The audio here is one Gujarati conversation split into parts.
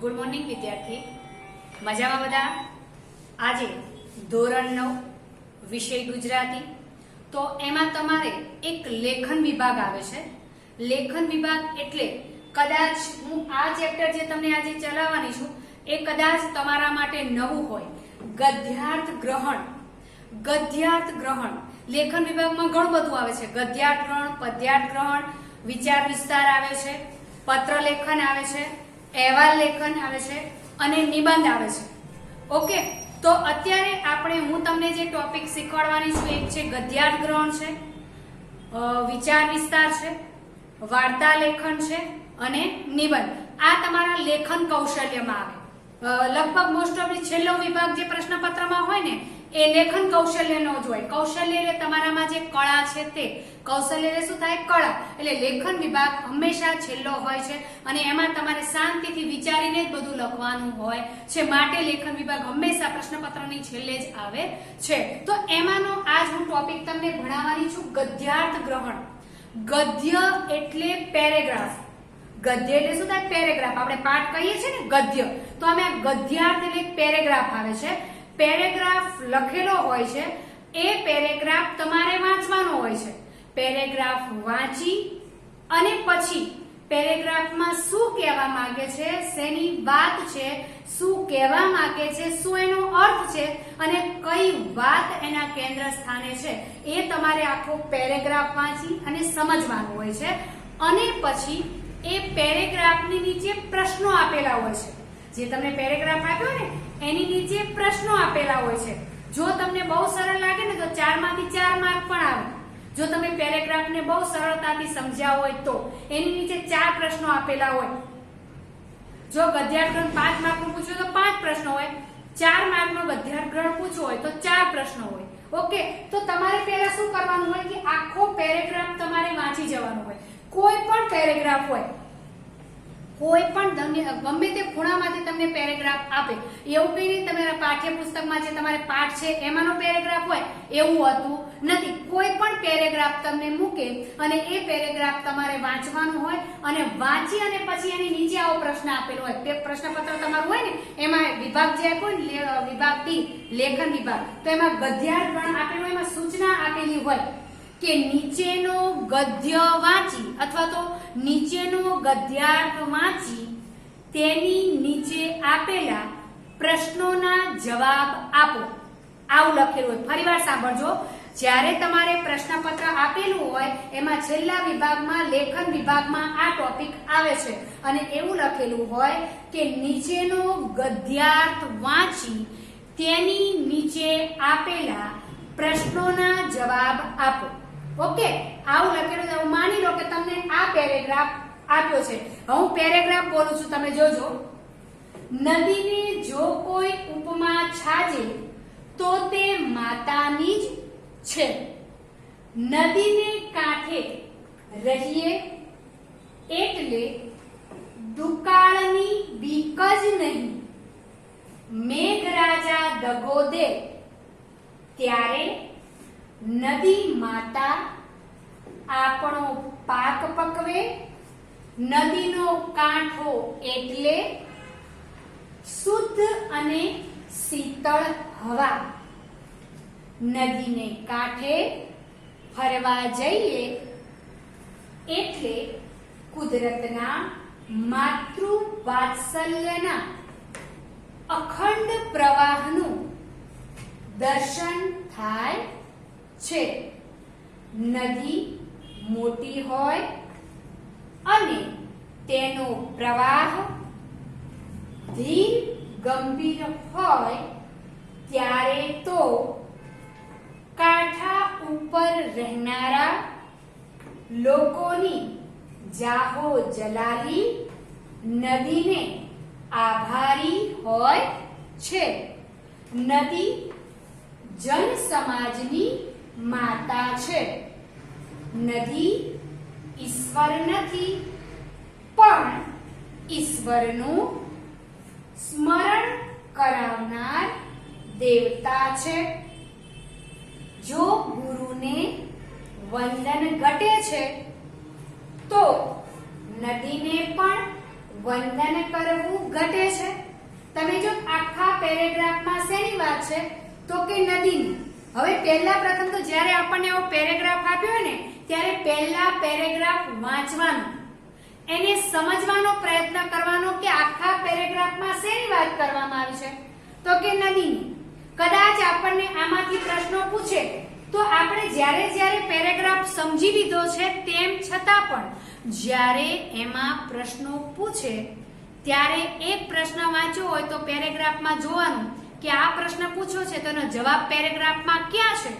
ગુડ મોર્નિંગ વિદ્યાર્થી, મજામાં બધા? આજે ધોરણ 9 વિષય ગુજરાતી. તો એમાં તમારે એક લેખન વિભાગ આવે છે. લેખન વિભાગ એટલે કદાચ હું આ ચેપ્ટર જે તમને આજે ચલાવવાની છું એ કદાચ તમારા માટે નવું હોય. ગદ્યાર્થ ગ્રહણ. ગદ્યાર્થ ગ્રહણ લેખન વિભાગમાં ઘણું બધું આવે છે. ગદ્યાર્થ ગ્રહણ, પદ્યાર્થ ગ્રહણ, વિચાર વિસ્તાર આવે છે, પત્ર લેખન આવે છે, અહેવાલ લેખન આવે છે અને નિબંધ આવે છે. ઓકે, તો અત્યારે હું તમને જે ટોપિક શીખવાડવાની છું એક છે ગદ્યાર્થ ગ્રહણ છે, વિચાર વિસ્તાર છે, વાર્તા લેખન છે અને નિબંધ. આ તમારા લેખન કૌશલ્યમાં આવે. લગભગ મોસ્ટ ઓફ છેલ્લો વિભાગ જે પ્રશ્નપત્રમાં હોય ને એ લેખન કૌશલ્યનો જ હોય. કૌશલ્ય એટલે તમારામાં જે કળા છે તે. કૌશલ્ય એટલે શું થાય? કળા. એટલે લેખન વિભાગ હંમેશા છેલ્લો હોય છે અને એમાં તમારે શાંતિથી વિચારીને જ બધું લખવાનું હોય છે. માટે લેખન વિભાગ હંમેશા પ્રશ્નપત્રની છેલ્લે જ આવે છે. તો એમાંનો આજ હું ટોપિક તમને ભણાવવાની છું ગદ્યાર્થ ગ્રહણ. ગદ્ય એટલે પેરેગ્રાફ. ગદ્ય એટલે શું થાય? પેરેગ્રાફ. આપણે પાઠ કહીએ છીએ ને ગદ્ય, તો અમે ગદ્યાર્થ એટલે પેરેગ્રાફ આવે છે. પેરેગ્રાફ લખેલો હોય છે, એ પેરેગ્રાફ તમારે વાંચવાનો હોય છે. પેરેગ્રાફ વાંચી અને પછી પેરેગ્રાફમાં શું કહેવા માંગે છે, શેની વાત છે, શું કહેવા માંગે છે, શું એનો અર્થ છે અને કઈ વાત એના કેન્દ્ર સ્થાને છે, એ તમારે આખો પેરેગ્રાફ વાંચી અને સમજવાનું હોય છે. અને પછી એ પેરેગ્રાફની નીચે પ્રશ્નો આપેલા હોય છે. જે તમને પેરેગ્રાફ આપ્યો ને એની નીચે પ્રશ્નો આપેલા હોય છે. જો તમને બહુ સરળ લાગે ને તો 4 માંથી 4 માર્ક પણ આવે. જો તમે પેરેગ્રાફને બહુ સરળતાથી સમજ્યા હોય તો એની નીચે 4 પ્રશ્નો આપેલા હોય. જો ગદ્યાર્થ ગ્રહણ 5 માર્કનું પૂછ્યું તો 5 પ્રશ્નો હોય. 4 માર્કનો ગદ્યાર્થ ગ્રહણ પૂછવું હોય તો 4 પ્રશ્નો હોય. ઓકે, તો તમારે પહેલા શું કરવાનું હોય કે આખો પેરેગ્રાફ તમારે વાંચી જવાનો હોય. કોઈ પણ પેરેગ્રાફ હોય, કોઈ પણ ગમે તે ખૂણામાંથી તમને પેરેગ્રાફ આપે, એવું કઈ નહીં તમારા પાઠ્યપુસ્તકમાં જે તમારે પાઠ છે એમાંનો પેરેગ્રાફ હોય એવું હતું નથી. કોઈ પણ પેરેગ્રાફ તમને મૂકે અને એ પેરેગ્રાફ તમારે વાંચવાનું હોય અને વાંચી અને પછી એની નીચે આવો પ્રશ્ન આપેલો હોય. તે પ્રશ્નપત્ર તમારું હોય ને એમાં વિભાગ જે આપ્યો ને વિભાગ ડી લેખન વિભાગ, તો એમાં ગદ્યાર્થ ગ્રહણ આપેલું, એમાં સૂચના આપેલી હોય કે નીચેનો ગદ્ય વાંચી અથવા તો નીચેનો ગદ્યાર્થ વાંચી તેની નીચે આપેલા પ્રશ્નોના જવાબ આપો. આવું લખેલું હોય. ફરીવાર સાંભળજો. જ્યારે તમારે પ્રશ્નપત્ર આપેલું હોય એમાં છેલ્લા વિભાગમાં લેખન વિભાગમાં આ ટોપિક આવે છે અને એવું લખેલું હોય કે નીચેનો ગદ્યાર્થ વાંચી તેની નીચે આપેલા પ્રશ્નોના જવાબ આપો. ઓકે, આવું લખેલું છે. માની લો કે તમને આ પેરેગ્રાફ આપ્યો છે. હું પેરેગ્રાફ બોલું છું, તમે જોજો. નદીને જો કોઈ ઉપમા છાજે તો તે માતાની જ છે. નદીને કાંઠે રહીએ એટલે દુકાળની બીક જ નહીં. મેઘરાજા દગો દે ત્યારે નદી માતા આપણો પાક પકવે. નદીનો કાંઠો એટલે શુદ્ધ અને શીતળ હવા. નદીને કાંઠે ફરવા જઈએ એટલે કુદરતના માતૃ વાત્સલ્યના અખંડ પ્રવાહનું દર્શન થાય છે. નદી મોટી હોય અને તેનો પ્રવાહ ધીર ગંભીર હોય ત્યારે તો કાંઠા ઉપર રહેનારા લોકોની જાહો જલાલી નદીને આભારી હોય છે. નદી જન સમાજની માતા છે. નદી ઈશ્વર નથી પણ ઈશ્વરનું સ્મરણ કરાવનાર દેવતા છે. જો ગુરુને વંદન ઘટે છે તો નદીને પણ વંદન કરવું ઘટે છે. તમે જો આખા પેરેગ્રાફમાં શેની વાત છે તો કે નદીની. હવે પહેલા પ્રથમ તો જ્યારે આપણને એવો પેરેગ્રાફ આપ્યો હોય ને ત્યારે પહેલા પેરેગ્રાફ વાંચવાનો, એને સમજવાનો પ્રયત્ન કરવાનો કે આખા પેરેગ્રાફમાં શેની વાત કરવામાં આવી છે તો કે નદીની. કદાચ આપણને આમાંથી પ્રશ્નો પૂછે તો આપણે જ્યારે પેરેગ્રાફ સમજી લીધો છે તેમ છતાં પણ જ્યારે એમાં પ્રશ્નો પૂછે ત્યારે એક પ્રશ્ન વાંચ્યો હોય તો પેરેગ્રાફમાં જોવાનું કે આ પ્રશ્ન પૂછ્યો છે તો એનો જવાબ પેરેગ્રાફમાં ક્યાં છે.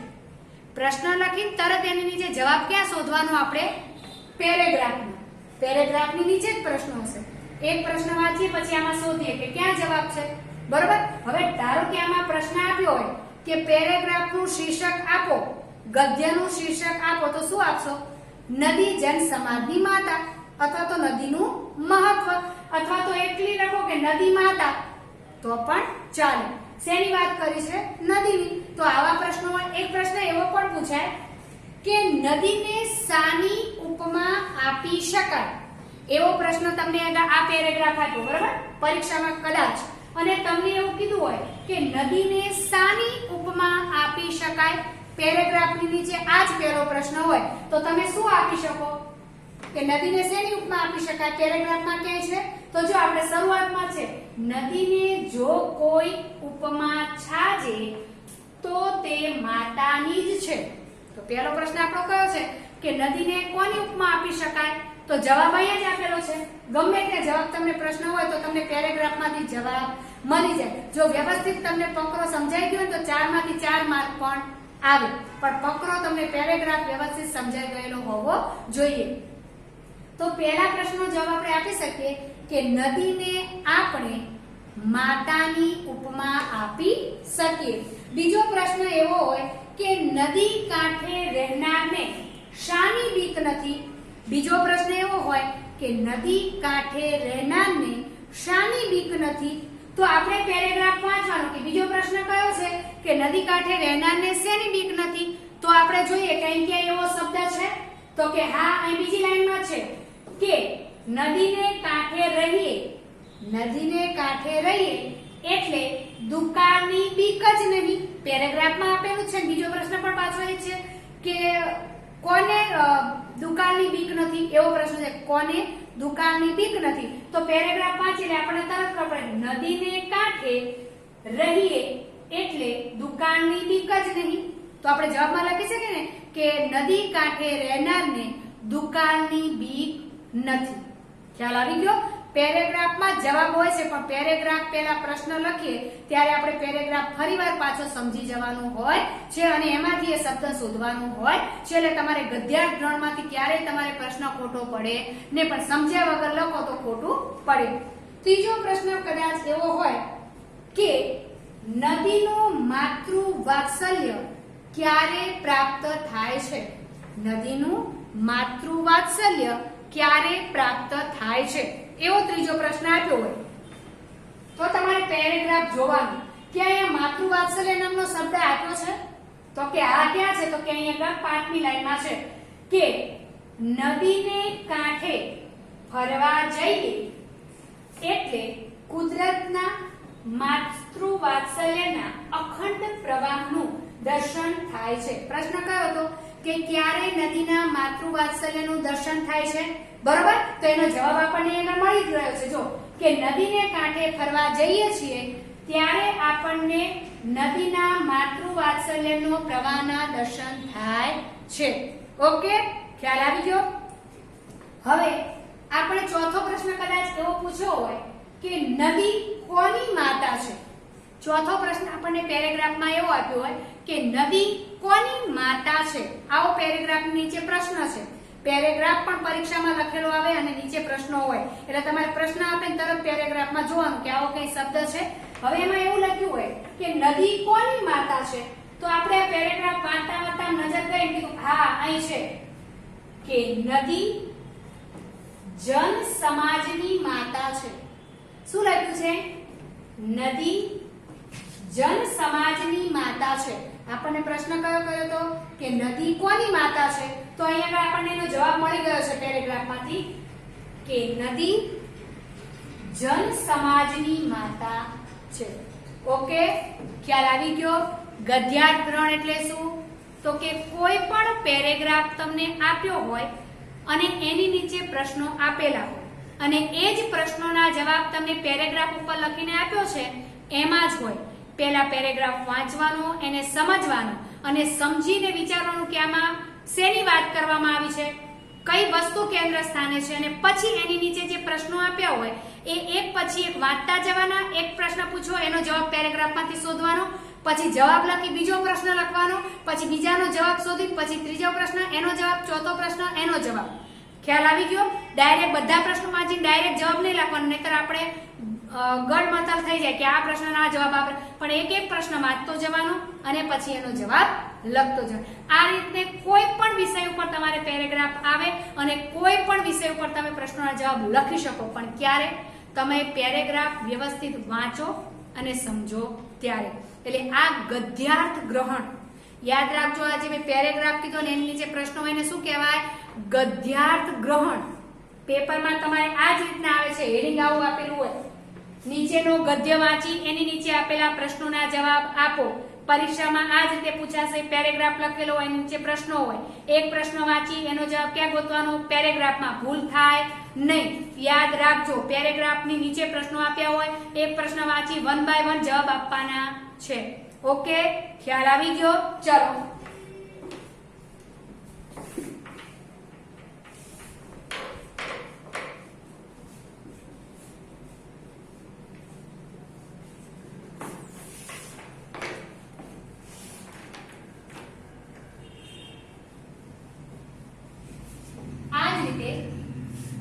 પ્રશ્ન લખીને તરત એની નીચે જવાબ ક્યાં શોધવાનો આપણે પેરેગ્રાફમાં. પેરેગ્રાફની નીચે જ પ્રશ્નો હશે. એક પ્રશ્ન વાંચીએ પછી આમાં શોધીએ કે ક્યાં જવાબ છે. બરોબર. હવે ધારો કે આમાં પ્રશ્ન આપ્યો હોય કે પેરેગ્રાફનું શીર્ષક આપો, ગદ્યનું શીર્ષક આપો તો શું આપશો? નદી જન સમાજની માતા અથવા તો નદીનું મહત્વ અથવા તો એટલી લખો કે નદી માતા તો પણ ચાલે. શેની વાત કરી છે? નદીની. તો આવા પ્રશ્નો એક પ્રશ્ન એવો પણ પૂછાય કે નદીને શાની ઉપમા આપી શકાય. એવો પ્રશ્ન તમને આ પેરેગ્રાફ આપ્યો બરાબર પરીક્ષામાં કદાચ, અને તમને એવું કીધું હોય કે નદીને શાની ઉપમા આપી શકાય. પેરેગ્રાફની નીચે આ જ પહેલો પ્રશ્ન હોય તો તમે શું આપી શકો કે નદીને શેની ઉપમા આપી શકાય? પેરેગ્રાફમાં કહે છે તો જો આપણે શરૂઆતમાં છે નદીને જો કોઈ ઉપમા છાજે તો તે માતાની જ છે. તો પહેલો પ્રશ્ન આપણો કયો છે કે નદીને કોની ઉપમા આપી શકાય? તો જવાબ અહીંયા જ આપેલો છે. ગમે તે જવાબ તમને પ્રશ્ન હોય તો તમને પેરેગ્રાફમાંથી જવાબ મળી જાય. જો વ્યવસ્થિત તમને ફકરો સમજાઈ ગયો તો 4 માંથી 4 માર્ક પણ આવે, પણ ફકરો તમને પેરેગ્રાફ વ્યવસ્થિત સમજાઈ ગયેલો હોવો જોઈએ. તો પહેલા પ્રશ્નનો જવાબ આપણે આપી શકીએ કે નદીને આપણે માતાની ઉપમા આપી શકીએ. બીજો પ્રશ્ન એવો હોય કે નદી કાંઠે રહેનારને શાની બીક નથી? બીજો પ્રશ્ન એવો હોય કે નદી કાંઠે રહેનારને શાની બીક નથી? તો આપણે પેરેગ્રાફ વાંચવાનો કે બીજો પ્રશ્ન કયો છે કે નદી કાંઠે રહેનારને શેની બીક નથી? તો આપણે જોઈએ કે અહીં ક્યાં એવો શબ્દ છે તો કે હા, અહીં બીજી લાઈનમાં છે કે નદીને કાંઠે રહીએ. નદીને કાંઠે રહીએ એટલે દુકાળની બીક જ નહીં. પેરેગ્રાફમાં આપેલું છે. બીજો પ્રશ્ન પણ પાછો એ છે કે કોને દુકાળની બીક નથી? એવો પ્રશ્ન છે કોને દુકાળની બીક નથી. તો પેરેગ્રાફ વાંચીને આપણે તરત ખબર પડે નદીને કાંઠે રહીએ એટલે દુકાળની બીક જ નહીં. તો આપણે જવાબમાં લખી શકીએ ને કે નદી કાંઠે રહેનારને દુકાળની બીક નથી. ખ્યાલ આવી ગયો? પેરેગ્રાફમાં જવાબ હોય છે પણ પેરેગ્રાફ પહેલા પ્રશ્ન લખીએ ત્યારે આપણે પેરેગ્રાફ ફરીવાર પાછો સમજી જવાનું હોય છે અને એમાંથી એ શબ્દ શોધવાનું હોય છે. એટલે તમારે ગદ્યાર્થ ધોરણમાંથી ક્યારેય તમારે પ્રશ્ન ખોટો પડે ને, પણ સમજ્યા વગર લખો તો ખોટું પડે. ત્રીજો પ્રશ્ન કદાચ એવો હોય કે નદીનું માતૃવાત્સલ્ય ક્યારે પ્રાપ્ત થાય છે? નદીનું માતૃવાત્સલ્ય ક્યારે પ્રાપ્ત થાય છે? એવો ત્રીજો પ્રશ્ન આપ્યો હોય તો તમારે પેરેગ્રાફ જોવાનું કે અહીંયા માતૃવાત્સલ્ય નામનો શબ્દ આપ્યો છે તો કે આ ક્યાં છે? તો કે અહીંયા 5મી લાઈનમાં છે કે નદીને કાંઠે ફરવા જઈએ એટલે કુદરતના માતૃવાત્સલ્યના અખંડ પ્રવાહનું દર્શન થાય છે. પ્રશ્ન કયો હતો કે ક્યારે નદીના માતૃવાત્સલ્યનું દર્શન થાય છે? બરોબર. તો એનો જવાબ આપણને એમાં મળી જ રહ્યો છે. જો કે નદીને કાંઠે ફરવા જઈએ છીએ ત્યારે આપણને નદીના માતૃવાત્સલ્યનો પ્રવાહના દર્શન થાય છે. ઓકે, ખ્યાલ આવી ગયો? હવે આપણે ચોથો પ્રશ્ન કદાચ એવો પૂછ્યો હોય કે નદી કોની માતા છે? ચોથો પ્રશ્ન આપણને પેરેગ્રાફમાં એવો આપ્યો હોય કે નદી કોની માતા છે? આવો પેરેગ્રાફની નીચે પ્રશ્ન છે. પેરેગ્રાફ પણ પરીક્ષામાં લખેલો આવે અને નીચે પ્રશ્નો હોય એટલે તમારે પ્રશ્ન આપે તરત પેરેગ્રાફમાં જોવાનું કે આવો કઈ શબ્દ છે. હવે એમાં એવું લખ્યું હોય કે નદી કોની માતા છે તો આપણે આ પેરેગ્રાફ વાંચતા વાંચતા નજર કરી કીધું હા અહીં છે કે નદી જન સમાજની માતા છે. શું લખ્યું છે? નદી જન સમાજની માતા છે. આપણને પ્રશ્ન કયો કર્યો તો કે નદી કોની માતા છે? તો અહીંયા આપણને એનો જવાબ મળી ગયો છે પેરેગ્રાફમાંથી કે નદી જન સમાજની માતા છે. ઓકે, ખ્યાલ આવી ગયો. ગદ્યાર્થ ગ્રહણ એટલે શું? તો કે કોઈ પણ પેરેગ્રાફ તમને આપ્યો હોય અને એની નીચે પ્રશ્નો આપેલા હોય અને એ જ પ્રશ્નોના જવાબ તમને પેરેગ્રાફ ઉપર લખીને આપ્યો છે એમાં જ હોય. પહેલા પેરેગ્રાફ વાંચવાનો, એને સમજવાનો અને સમજીને વિચારવાનું કે આમાં શેની વાત કરવામાં આવી છે, કઈ વસ્તુ કેન્દ્ર સ્થાને છે, અને પછી એની નીચે જે પ્રશ્નો આપ્યા હોય એ એક પછી એક વાંચતા જવાના. એક પ્રશ્ન પૂછો, એનો જવાબ પેરેગ્રાફમાંથી શોધવાનો, પછી જવાબ લખી બીજો પ્રશ્ન લખવાનો, પછી બીજાનો જવાબ શોધી, પછી ત્રીજો પ્રશ્ન, એનો જવાબ, ચોથો પ્રશ્ન, એનો જવાબ. ખ્યાલ આવી ગયો? ડાયરેક્ટ બધા પ્રશ્નો વાંચીને ડાયરેક્ટ જવાબ નહીં લખવાનો, નહીતર આપણે ગડમથલ થઈ જાય કે આ પ્રશ્નના જવાબ આપે. પણ એક એક પ્રશ્ન વાંચતો જવાનો અને પછી એનો જવાબ લખતો જવાનો. આ રીતે કોઈ પણ વિષય ઉપર તમારે પેરેગ્રાફ આવે અને કોઈ પણ વિષય ઉપર તમે પ્રશ્નોના જવાબ લખી શકો, પણ ક્યારે? તમે પેરેગ્રાફ વ્યવસ્થિત વાંચો અને સમજો ત્યારે. એટલે આ ગદ્યાર્થ ગ્રહણ યાદ રાખજો. આજે મેં પેરેગ્રાફ કીધો ને એની નીચે પ્રશ્નો હોય એને શું કહેવાય? ગદ્યાર્થ ગ્રહણ. પેપરમાં તમારે આ જ રીતના આવે છે, હેડિંગ આવું આપેલું હોય, નીચેનો ગદ્ય વાંચી એની નીચે આપેલા પ્રશ્નોના જવાબ આપો. પરીક્ષામાં આ જ રીતે પૂછાશે. પેરેગ્રાફ લખેલો હોય, નીચે પ્રશ્નો હોય, એક પ્રશ્ન વાંચી એનો જવાબ ક્યાં ગોતવાનો? પેરેગ્રાફમાં. ભૂલ થાય નહીં, યાદ રાખજો. પેરેગ્રાફની નીચે પ્રશ્નો આપ્યા હોય, એક પ્રશ્ન વાંચી 1 by 1 જવાબ આપવાના છે. ઓકે, ખ્યાલ આવી ગયો? ચલો,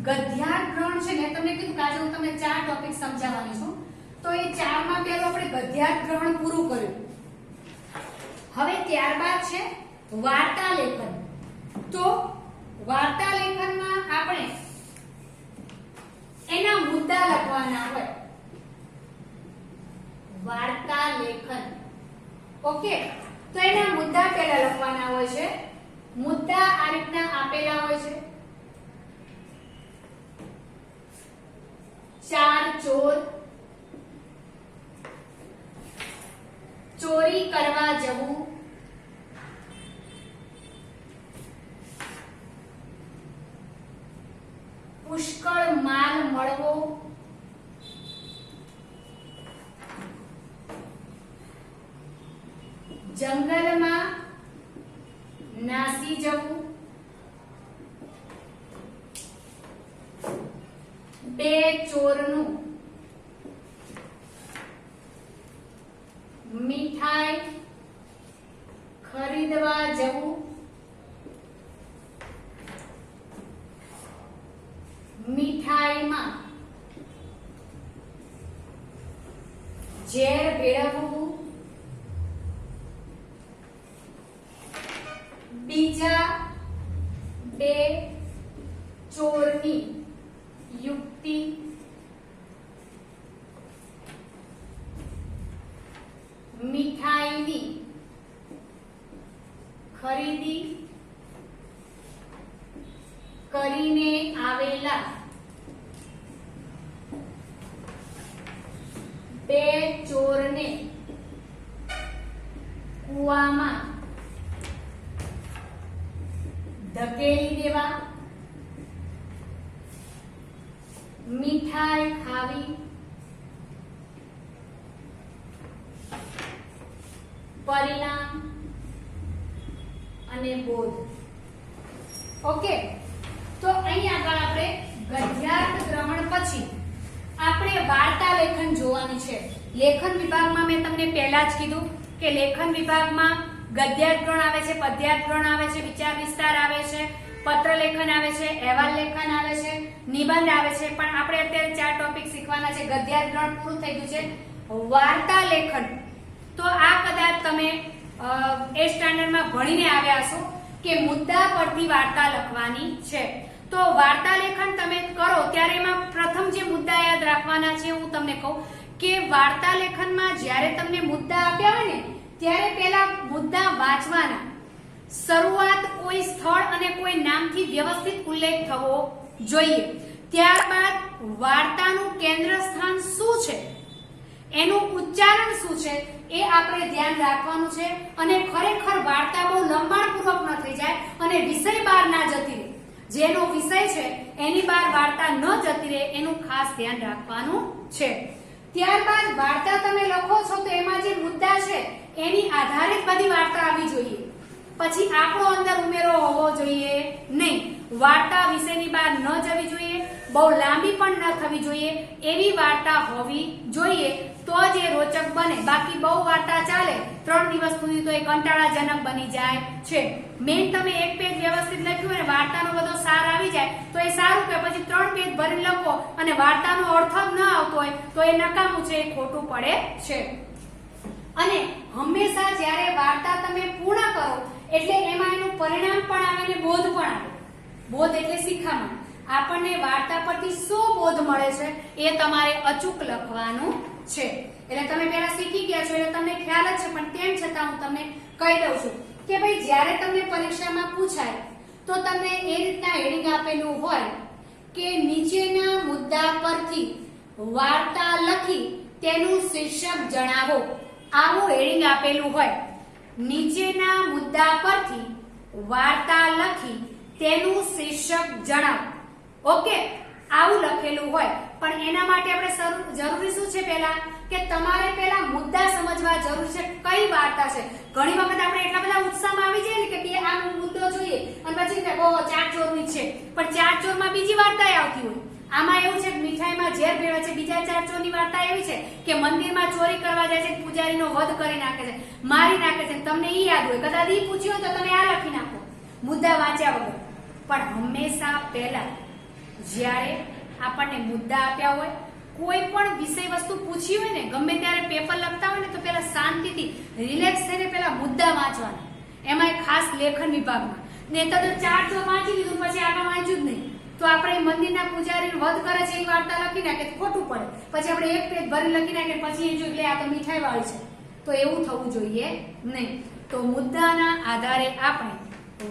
ગદ્યાર્થ ગ્રહણ છે. મેં તમને કીધું કે આજે હું તમને 4 ટોપિક સમજાવવાની છું. તો એ 4 માં પહેલું આપણે ગદ્યાર્થ ગ્રહણ પૂરું કર્યું. હવે ત્યારબાદ છે વાર્તા લેખન. તો વાર્તા લેખનમાં આપણે એના મુદ્દા લખવાના હોય. વાર્તા લેખન. ઓકે, તો એના મુદ્દા પહેલા લખવાના હોય છે. મુદ્દા આ રીતના આપેલા હોય છે. 4 ચોર, ચોરી કરવા જવું, પુષ્કળ માલ મળવો, જંગલમાં નાસી જવું, 2 ચોરનું, મીઠાઈ ખરીદવા જવું, મીઠાઈમાં ઝેર ભેળવવું, બીજા 2 ચોરની યુક્તિ, મીઠાઈની ખરીદી કરીને આવેલા 2 ચોરને કૂવામાં ધકેલી દેવા, મીઠાઈ ખાવી, પરિણામ અને બોધ. ઓકે, તો અહીં આગળ આપણે ગદ્યાર્થ ગ્રહણ પછી આપણે વાર્તા લેખન જોવાની છે. લેખન વિભાગમાં મેં તમને પહેલા જ કીધું કે લેખન વિભાગમાં ગદ્યાર્થ ગ્રહણ આવે છે, પદ્યાર્થ ગ્રહણ આવે છે, વિચાર વિસ્તાર આવે છે, પત્ર લેખન આવે છે, અહેવાલ લેખન આવે છે, નિબંધ આવે છે. પણ આપણે અત્યારે 4 ટોપિક શીખવાના છે. ગદ્યાર્થ ગ્રહણ પૂરું થઈ ગયું છે. વાર્તા લેખન તો આ કદાચ તમે એ સ્ટાન્ડર્ડમાં ભણીને આવ્યા છો કે મુદ્દા પરથી વાર્તા લખવાની છે. તો વાર્તા લેખન તમે કરો ત્યારે એમાં પ્રથમ જે મુદ્દા યાદ રાખવાના છે હું તમને કહું કે વાર્તા લેખનમાં જ્યારે તમને મુદ્દા આપ્યા હોય ને ત્યારે પહેલા મુદ્દા વાંચવાના. શરૂઆત કોઈ સ્થળ અને કોઈ નામથી વ્યવસ્થિત ઉલ્લેખ થવો જોઈએ. ત્યારબાદ વાર્તાનું કેન્દ્ર સ્થાન શું છે, એનું ઉચ્ચારણ શું છે એ આપણે ધ્યાન રાખવાનું છે અને ખરેખર વાર્તા બહુ લંબાણપૂર્વક ન થઈ જાય અને વિષય બહાર ના જતી રહે. જેનો વિષય છે એની બહાર વાર્તા ન જતી રહે એનું ખાસ ધ્યાન રાખવાનું છે. ત્યારબાદ વાર્તા તમે લખો છો તો એમાં જે મુદ્દા છે એની આધારે જ બધી વાર્તા આવી જોઈએ. પછી આપણો અંદર ઉમેરો હોવો જોઈએ નહીં. વાર્તા વિષયની બહાર ન જવી જોઈએ, બહુ લાંબી પણ ન થવી જોઈએ, એવી વાર્તા હોવી જોઈએ તો જ એ રોચક બને. બાકી બહુ વાર્તા ચાલે 3 દિવસ સુધી તો એ કંટાળાજનક બની જાય છે. મેન તમે એક પેજ વ્યવસ્થિત લખ્યું અને વાર્તાનો બધો સાર આવી જાય તો એ સારું, કે પછી 3 પેજ ભરી લખો અને વાર્તાનો અર્થ જ ન આવતો હોય તો એ નકામું છે, એ ખોટું પડે છે. અને હંમેશા જ્યારે વાર્તા તમે પૂર્ણ કરો એટલે એમાં એનું પરિણામ પણ આવે ને બોધ પણ આવે. બોધ એટલે શિખામણ. આપણને વાર્તા પરથી શું બોધ મળે છે એ તમારે અચૂક લખવાનું છે. એટલે તમે પહેલા શીખી ગયા છો એટલે તમને ખ્યાલ જ છે, પણ તેમ છતાં હું તમને કહી દઉં છું કે ભાઈ જ્યારે તમને પરીક્ષામાં પૂછાય તો તમને એ રીતના હેડિંગ આપેલું હોય કે નીચેના મુદ્દા પરથી વાર્તા લખી તેનું શીર્ષક જણાવો. આવું હેડિંગ આપેલું હોય, નીચેના મુદ્દા પરથી વાર્તા લખી તેનું શીર્ષક જણાવો. ઓકે, આવું લખેલું હોય. પણ એના માટે આપણે જરૂરી શું છે, પહેલા કે તમારે પહેલા મુદ્દા સમજવા જરૂરી છે. કઈ વાર્તા છે? ઘણી વખત આપણે એટલા બધા ઉત્સાહમાં આવી જઈએ ને કે બે આ મુદ્દો જોઈએ અને પછી કે ઓહો ચાર ચોરની છે, પણ ચાર ચોરમાં બીજી વાર્તા આવતી હોય. આમાં એવું છે કે મીઠાઈમાં ઝેર ભેળવે છે, બીજા ચાર ચોરની વાર્તા એવી છે કે મંદિરમાં ચોરી કરવા જાય છે, પૂજારીનો વધ કરી નાખે છે, મારી નાખે છે. તમને ઈ યાદ હોય, કદાચ ઈ પૂછ્યું હોય તો તમે આ લખી નાખો મુદ્દા વાંચ્યા વગર. પણ હંમેશા પહેલા જ્યારે આપણને મુદ્દા આપ્યા હોય, કોઈ પણ વિષય વસ્તુ પૂછી હોય ને, ગમે ત્યારે પેપર લખતા હોય ને તો પહેલા શાંતિથી રિલેક્સ થઈને પહેલા મુદ્દા વાંચવાના. એમાં ખાસ લેખન વિભાગમાં. નહીં તો ચાર ચોર વાંચી લીધું પછી આગળ વાંચ્યું જ નહીં તો આપણે મંદિરના પૂજારી વધ કરે છે એ વાર્તા લખી નાખે ખોટું પડે. પછી આપણે એક પેજ ભરી લખી નાખે પછી એ જોઈ લે આ તો મીઠાઈ વાળી છે, તો એવું થવું જોઈએ નહીં. તો મુદ્દાના આધારે આપણે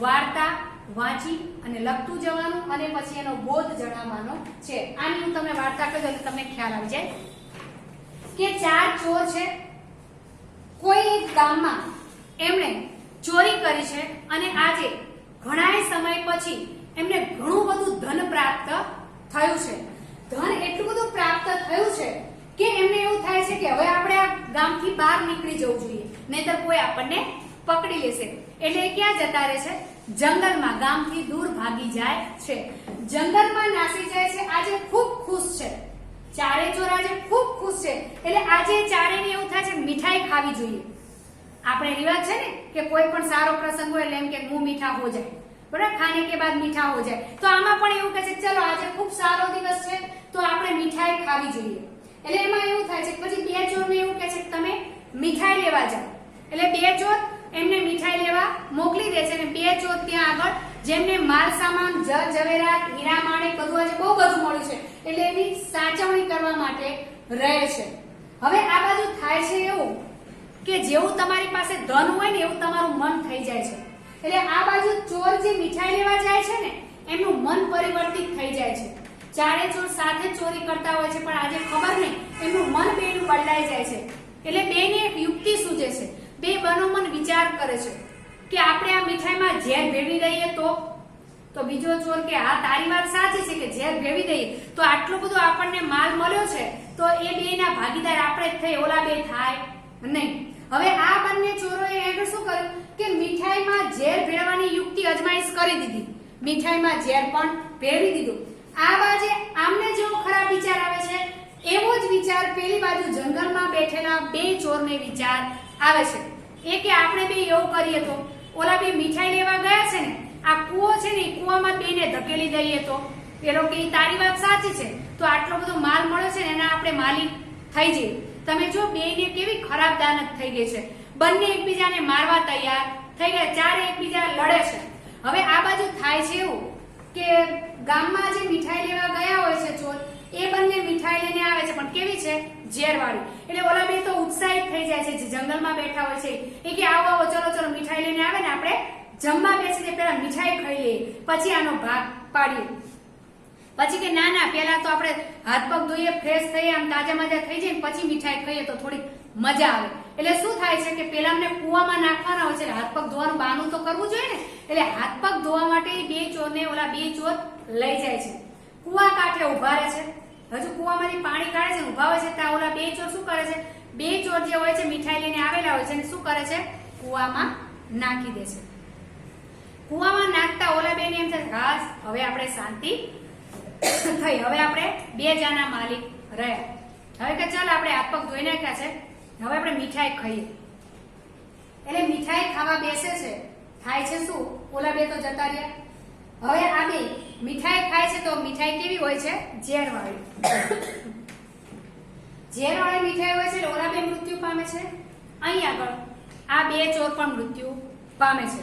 વાર્તા વાંચી અને લખતું જવાનું અને પછી એનો બોધ જણાવવાનો છે. આની હું તમને વાર્તા કહી દઉં એટલે તમને ખ્યાલ આવી જાય કે ચાર ચોર છે. કોઈ એક ગામમાં એમણે ચોરી કરી છે અને આજે ઘણા સમય પછી એમને ઘણું બધું ધન પ્રાપ્ત થયું છે. ધન એટલું બધું પ્રાપ્ત થયું છે કે એમને એવું થાય છે કે હવે આપણે આ ગામથી બહાર નીકળી જવું જોઈએ, નહીતર કોઈ આપણને પકડી લેશે. એટલે ક્યાં જતા રહે છે? જંગલમાં. ગામથી દૂર ભાગી જાય છે, જંગલમાં નાસી જાય છે. આજે ખૂબ ખુશ છે, ચારે ચોર આજે ખૂબ ખુશ છે. એટલે આજે ચારેને એવું થાય છે મીઠાઈ ખાવી જોઈએ. આપણે રિવાજ છે ને કે કોઈ પણ સારો પ્રસંગ હોય એટલે એમ કે મુંહ મીઠા હો જાય, બરાબર, ખાને કે બાદ મીઠા હો જાય. તો આમાં પણ એવું કહે છે ચલો આજે ખૂબ સારો દિવસ છે તો આપણે મીઠાઈ ખાવી જોઈએ. એટલે એમાં એવું થાય છે પછી બે ચોરને એવું કહે છે કે તમે મીઠાઈ લેવા જાઓ. એટલે બે ચોર એમને મીઠાઈ લેવા મોકલી દે છે અને બે ચોર ત્યાં આગળ જેમને માલ સામાન ઝવેરાત હીરા માણેક બધું આજે બહુ બધું મળ્યું છે એટલે એની સાચવણી કરવા માટે રહે છે. હવે આ બાજુ થાય છે એવું કે જેવું તમારી પાસે ધન હોય ને એવું તમારું મન થઈ જાય છે. એટલે આ બાજુ ચોર જે મીઠાઈ લેવા જાય છે ને એમનું મન પરિવર્તિત થઈ જાય છે. ચારે ચોર સાથે ચોરી કરતા હોય છે પણ આજે ખબર નહીં એમનું મન બેનું બદલાઈ જાય છે. એટલે બેને એક યુક્તિ સૂજે છે. બે મનોમન વિચાર કરે છે કે આપણે આ મીઠાઈમાં ઝેર ભેળવી દઈએ તો બીજો ચોર કે હા તારી વાત સાચી છે કે ઝેર ભેળવી દઈએ તો આટલો બધો આપણને માલ મળ્યો છે તો એ બેના ભાગીદાર આપણે જ થઈ, ઓલા બે થાય નહીં. હવે આ બંને ચોરોએ આગળ શું કર્યું કે મીઠાઈમાં ઝેર ભેળવવાની યુક્તિ અજમાઈશ કરી દીધી, મીઠાઈમાં ઝેર પણ ભેળવી દીધું. આ બાજુ આમને જેવો ખરાબ વિચાર આવે છે એવો જ વિચાર પેલી બાજુ જંગલમાં બેઠેલા બે ચોરને વિચાર આવે છે. એ કે આપણે બે એવું કરીએ તો ઓલા બે મીઠાઈ લેવા ગયા છે ને આ કૂવો છે ને એ કૂવામાં બેને ધકેલી દઈએ તો પેલો કે તારી વાત સાચી છે તો આટલો બધો માલ મળ્યો છે ને એના આપણે માલિક થઈ જઈએ. તમે જો બેને કેવી ખરાબ દાનત થઈ ગઈ છે, બંને એકબીજાને મારવા તૈયાર થઈ ગયા, ચારે એકબીજા લડે છે. હવે આ બાજુ થાય છે એવું કે ગામમાં જે મીઠાઈ લેવા ગયા હોય છે ચોર એ બંને મીઠાઈ લઈને આવે છે પણ કેવી છે? ઝેરવાળી. એટલે ઓલા બે તો ઉત્સાહિત થઈ જાય છે જે જંગલમાં બેઠા હોય છે એ કે આવો આવો ચલો ચલો મીઠાઈ લઈને આવે ને આપણે જમવા બેસીને પહેલા મીઠાઈ ખાઈ લઈએ પછી આનો ભાગ પાડીએ. પછી કે ના ના પહેલા તો આપણે હાથ પગ ધોઈએ, ફ્રેશ થઈએ, આમ તાજા મજા થઈ જાય, પછી મીઠાઈ ખાઈએ તો થોડી મજા આવે. એટલે શું થાય છે કે પેલા અમને કૂવામાં નાખવાના હોય છે, હાથ પગ ધોવાનું બહાનું તો કરવું જોઈએ ને. એટલે હાથ પગ ધોવા માટે બે ચોરને ઓલા બે ચોર લઈ જાય છે, કૂવા કાંઠે ઉભા રહે છે. હજુ કૂવામાંથી પાણી કાઢે છે, ઉભા હોય છે ત્યાં ઓલા બે ચોર શું કરે છે, બે ચોર જે હોય છે મીઠાઈ લઈને આવેલા હોય છે અને શું કરે છે, કૂવામાં નાખી દે છે. કૂવામાં નાખતા ઓલા બેને એમ થાય હાસ હવે આપણે શાંતિ થઈ, હવે આપણે બે જાના માલિક રહ્યા. હવે કે ચાલ આપણે હાથ પગ ધોઈ નાખ્યા છે, હવે આપણે મીઠાઈ ખાઈએ. એટલે મીઠાઈ ખાવા બેસે છે, થાય છે શું, ઓલા બે તો જતા રહ્યા. હવે આ બે મીઠાઈ ખાય છે તો મીઠાઈ કેવી હોય છે, ઝેરવાળી. ઝેરવાળી મીઠાઈ હોય છે. ઓલા બે મૃત્યુ પામે છે. અહીં આગળ આ બે ચોર પણ મૃત્યુ પામે છે.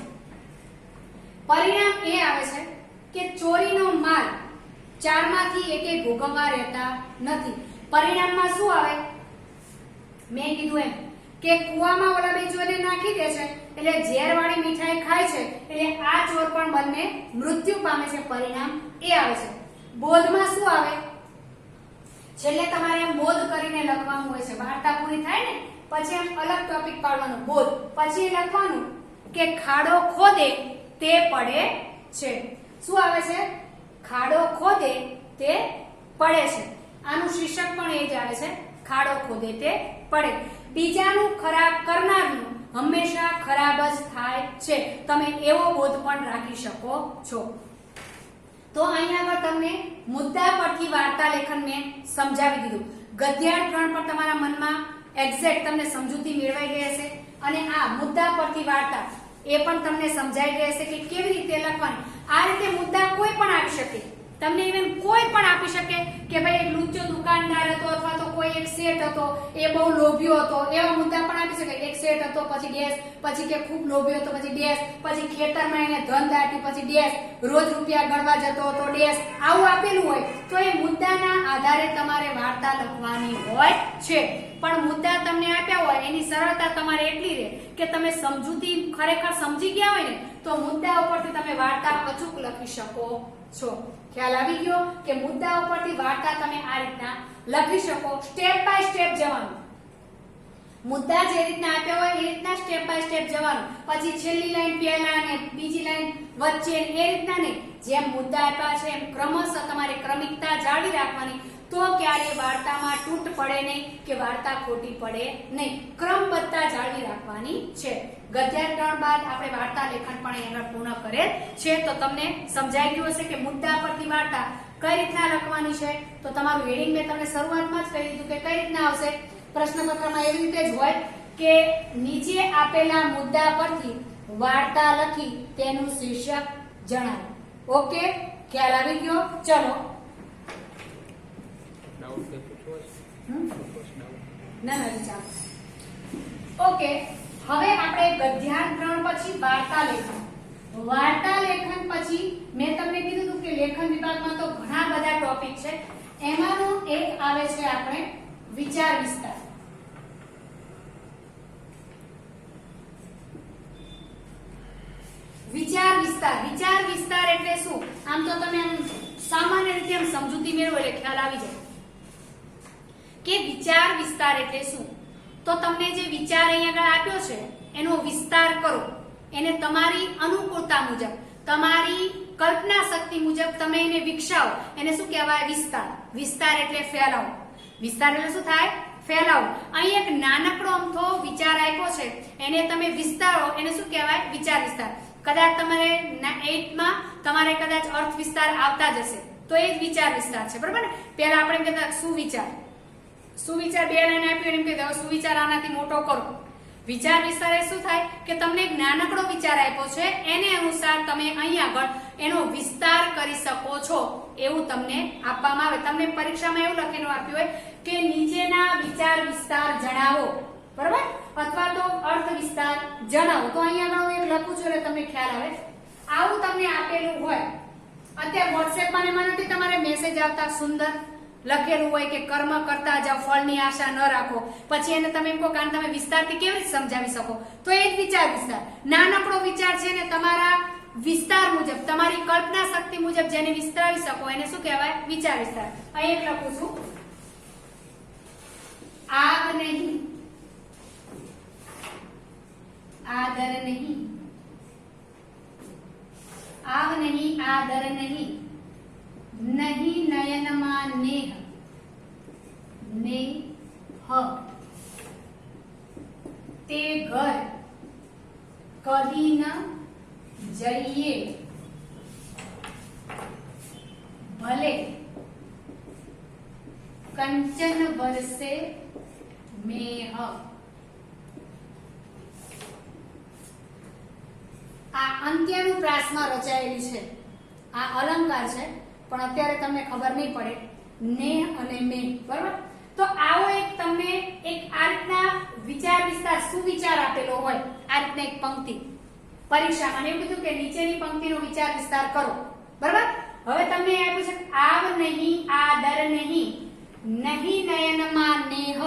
પરિણામ એ આવે છે કે ચોરીનો માલ ચારમાંથી એકે ભોગવવા રહેતા નથી. પરિણામમાં શું આવે, મેં કીધું એમ કે કૂવામાં ઓલા બે ચોરને નાખી દે છે, એટલે ઝેરવાળી મીઠાઈ ખાય છે, એટલે આ ચોર પણ બંને મૃત્યુ પામે છે. પરિણામ એ આવે છે. બોધમાં શું આવે, છેલ્લે તમારે બોધ કરીને લખવાનું હોય છે. વાર્તા પૂરી થાય ને પછી એમ અલગ ટોપિક પાડવાનો બોધ, પછી લખવાનું કે ખાડો ખોદે તે પડે છે. શું આવે છે, ખાડો ખોદે તે પડે છે. આનું શીર્ષક પણ એ જ આવે છે, ખાડો ખોદે તે પડે. બીજાનું ખરાબ કરનારનું હંમેશા ખરાબ જ થાય છે. તમે એવો બોધ પણ રાખી શકો છો. તો અહીંયા આગળ તમને મુદ્દા પરથી વાર્તા લેખન મેં સમજાવી દીધું. ગદ્યાર્થ 3 પર તમારા મનમાં એક્ઝેક્ટ તમને સમજૂતી મેળવાઈ ગઈ હશે, અને આ મુદ્દા પરથી વાર્તા એ પણ તમને સમજાઈ ગઈ હશે કે કેવી રીતે લખવાની. આ રીતે મુદ્દા કોઈ પણ આપી શકે, તમને ઇવન કોઈ પણ આપી શકે કે ભાઈ એક લુચ્ચો દુકાનદાર હતો અથવા તો કોઈ એક શેઠ હતો, એ બહુ લોભિયો હતો, એવા મુદ્દા પણ આપી શકે. એક શેઠ હતો, પછી ડેશ, પછી કે ખૂબ લોભિયો હતો, પછી ડેશ, પછી ખેતરમાં એને ધન દાટ્યું, પછી ડેશ, રોજ રૂપિયા ગણવા જતો હતો, ડેશ. આવું આપેલું હોય તો એ મુદ્દાના આધારે તમારે વાર્તા લખવાની હોય છે. પણ મુદ્દા તમને આપ્યા હોય એની સરળતા તમારે એટલી રહે કે તમે સમજૂતી ખરેખર સમજી ગયા હોય ને તો મુદ્દા ઉપરથી તમે વાર્તા અચૂક લખી શકો છો. ખ્યાલ આવી ગયો કે મુદ્દા ઉપરથી વાર્તા તમે આ રીતના લખી શકો. સ્ટેપ બાય સ્ટેપ જવાનું. મુદ્દા જે રીતના આપ્યા હોય એ રીતના સ્ટેપ બાય સ્ટેપ જવાનું. પછી છેલ્લી લાઈન પહેલા ને બીજી લાઈન વચ્ચે એ રીતના નહીં. જેમ મુદ્દા આપ્યા છે એમ ક્રમશઃ તમારે ક્રમિકતા જાળવી રાખવાની. તો ક્યારે વાર્તામાં તૂટ પડે નહીં કે વાર્તા ખોટી પડે નહીં. ક્રમબદ્ધતા જાળવી રાખવાની છે. ગદ્યાર્થ 3 બાદ આપણે વાર્તા લેખન પણ અહીંયા પૂર્ણ કરેલ છે. તો તમને સમજાઈ ગયું હશે કે મુદ્દા પરથી વાર્તા કઈ રીતના લખવાની છે. તો તમારું હેડિંગ મેં તમને શરૂઆતમાં જ કહી દીધું કે કઈ રીતના આવશે. પ્રશ્નપત્રમાં એવી રીતે જ હોય કે નીચે આપેલા મુદ્દા પરથી વાર્તા લખી તેનું શીર્ષક જણાવો. ઓકે, ખ્યાલ આવી ગયો. ચલો ઓકે, હવે આપણે ગદ્યાર્થ 3 પછી વાર્તા લેખન. વાર્તા લેખન પછી મેં તમને કીધું હતું કે લેખન વિભાગમાં તો ઘણા બધા ટોપિક છે. એમાંનો એક આવે છે આપણે વિચાર વિસ્તાર. વિચાર વિસ્તાર. વિચાર વિસ્તાર એટલે શું? આમ તો તમે આમ સામાન્ય રીતે આમ સમજૂતી મેળવો એટલે ખ્યાલ આવી જાય કે વિચાર વિસ્તાર એટલે શું. તો તમને જે વિચાર અહીંયા આગળ આપ્યો છે એનો વિસ્તાર કરો. એને તમારી અનુકૂળતા મુજબ, તમારી કલ્પના શક્તિ મુજબ તમે એને વિકસાવો. એને શું કહેવાય? વિસ્તાર. વિસ્તાર એટલે ફેલાવો. વિસ્તાર એટલે શું થાય? ફેલાવો. અહીં એક નાનકડો અમથો વિચાર આપ્યો છે એને તમે વિસ્તારો. એને શું કહેવાય? વિચાર વિસ્તાર. કદાચ તમારે 8 માં તમારે કદાચ અર્થ વિસ્તાર આવતા જ હશે તો એ જ વિચાર વિસ્તાર છે. બરાબર ને? પહેલા આપણે કહેતા સુવિચાર. સુવિચાર 2 લાઈન આપ્યો એમ કહેતા સુવિચાર આનાથી મોટો કરો. વિચાર વિસ્તાર એ શું થાય કે તમને એક નાનકડો વિચાર આપ્યો છે એને અનુસાર તમે અહીં આગળ એનો વિસ્તાર કરી શકો છો એવું તમને આપવામાં આવે. તમને પરીક્ષામાં એવું લખેલું આપ્યું હોય કે નીચેના વિચાર વિસ્તાર જણાવો, બરાબર, અથવા તો અર્થ વિસ્તાર જણાવો. તો અહીં આગળ હું એક લખું છું એટલે તમને ખ્યાલ આવે. આવું તમને આપેલું હોય. અત્યારે વોટ્સએપમાં એમાંથી તમારે મેસેજ આવતા સુંદર લખેલું હોય કે કર્મ કરતા જાવ, ફળની આશા ન રાખો. પછી એને તમે એમ કહો કે તમે વિસ્તારથી કેવી રીતે સમજાવી શકો? તો એ જ વિચાર વિસ્તાર. નાનકડો વિચાર છે ને તમારા વિસ્તાર મુજબ, તમારી કલ્પના શક્તિ મુજબ જેને વિસ્તરાવી શકો એને શું કહેવાય? વિચાર વિસ્તાર. અહીં એક લખું છું, આગ નહીં, આદર નહીં, આગ નહીં, આદર નહીં, નહીં નયનમાં નેહ, નેહ, તે ઘર કદી ન જઈએ, ભલે કંચન વરસે મેહ. આ અંત્યનું પ્રાસમાં રચાયેલી છે, આ અલંકાર છે, પણ અત્યારે તમને ખબર નહીં પડે નેહ અને મેહ, બરાબર? તો આવો એક તમને એક આ રીતના વિચાર વિસ્તાર સુવિચાર આપેલો હોય, આ રીતના એક પંક્તિ પરીક્ષામાં એવું કીધું કે નીચેની પંક્તિનો વિચાર વિસ્તાર કરો, બરાબર? હવે તમને આપ્યું છે આવ નહીં, આદર નહીં, નહીં નયનમાં નેહ,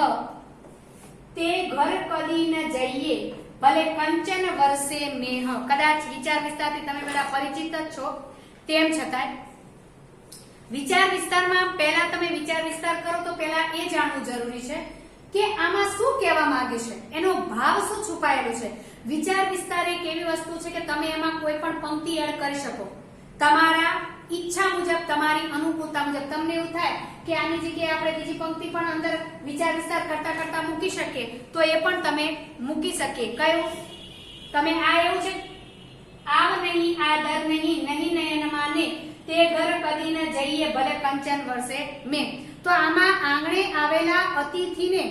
તે ઘર કદી ન જઈએ, ભલે કંચન વરસે મેહ. કદાચ વિચાર વિસ્તારથી તમે બધા પરિચિત જ છો, તેમ છતાંય વિચાર વિસ્તારમાં પહેલા તમે વિચાર વિસ્તાર કરો તો પહેલા એ જાણવું જરૂરી છે કે આમાં શું કહેવા માંગે છે, એનો ભાવ શું છુપાયેલો છે. વિચાર વિસ્તાર એક એવી વસ્તુ છે કે તમે એમાં કોઈ પણ પંક્તિ એડ કરી શકો, તમારા ઈચ્છા મુજબ, તમારી અનુકૂળતા મુજબ. તમને એવું થાય કે આની જગ્યાએ આપણે બીજી પંક્તિ પણ અંદર વિચાર વિસ્તાર કરતા કરતા મૂકી શકીએ તો એ પણ તમે મૂકી શકીએ. કયું? તમે આ એવું છે આવ નહીં, આદર નહીં, નહીં નયનમાં ને, તે ઘર કદી ન જઈએ, ભલે કંચન વરસે મેં. તો આમાં આંગણે આવેલા અતિથિને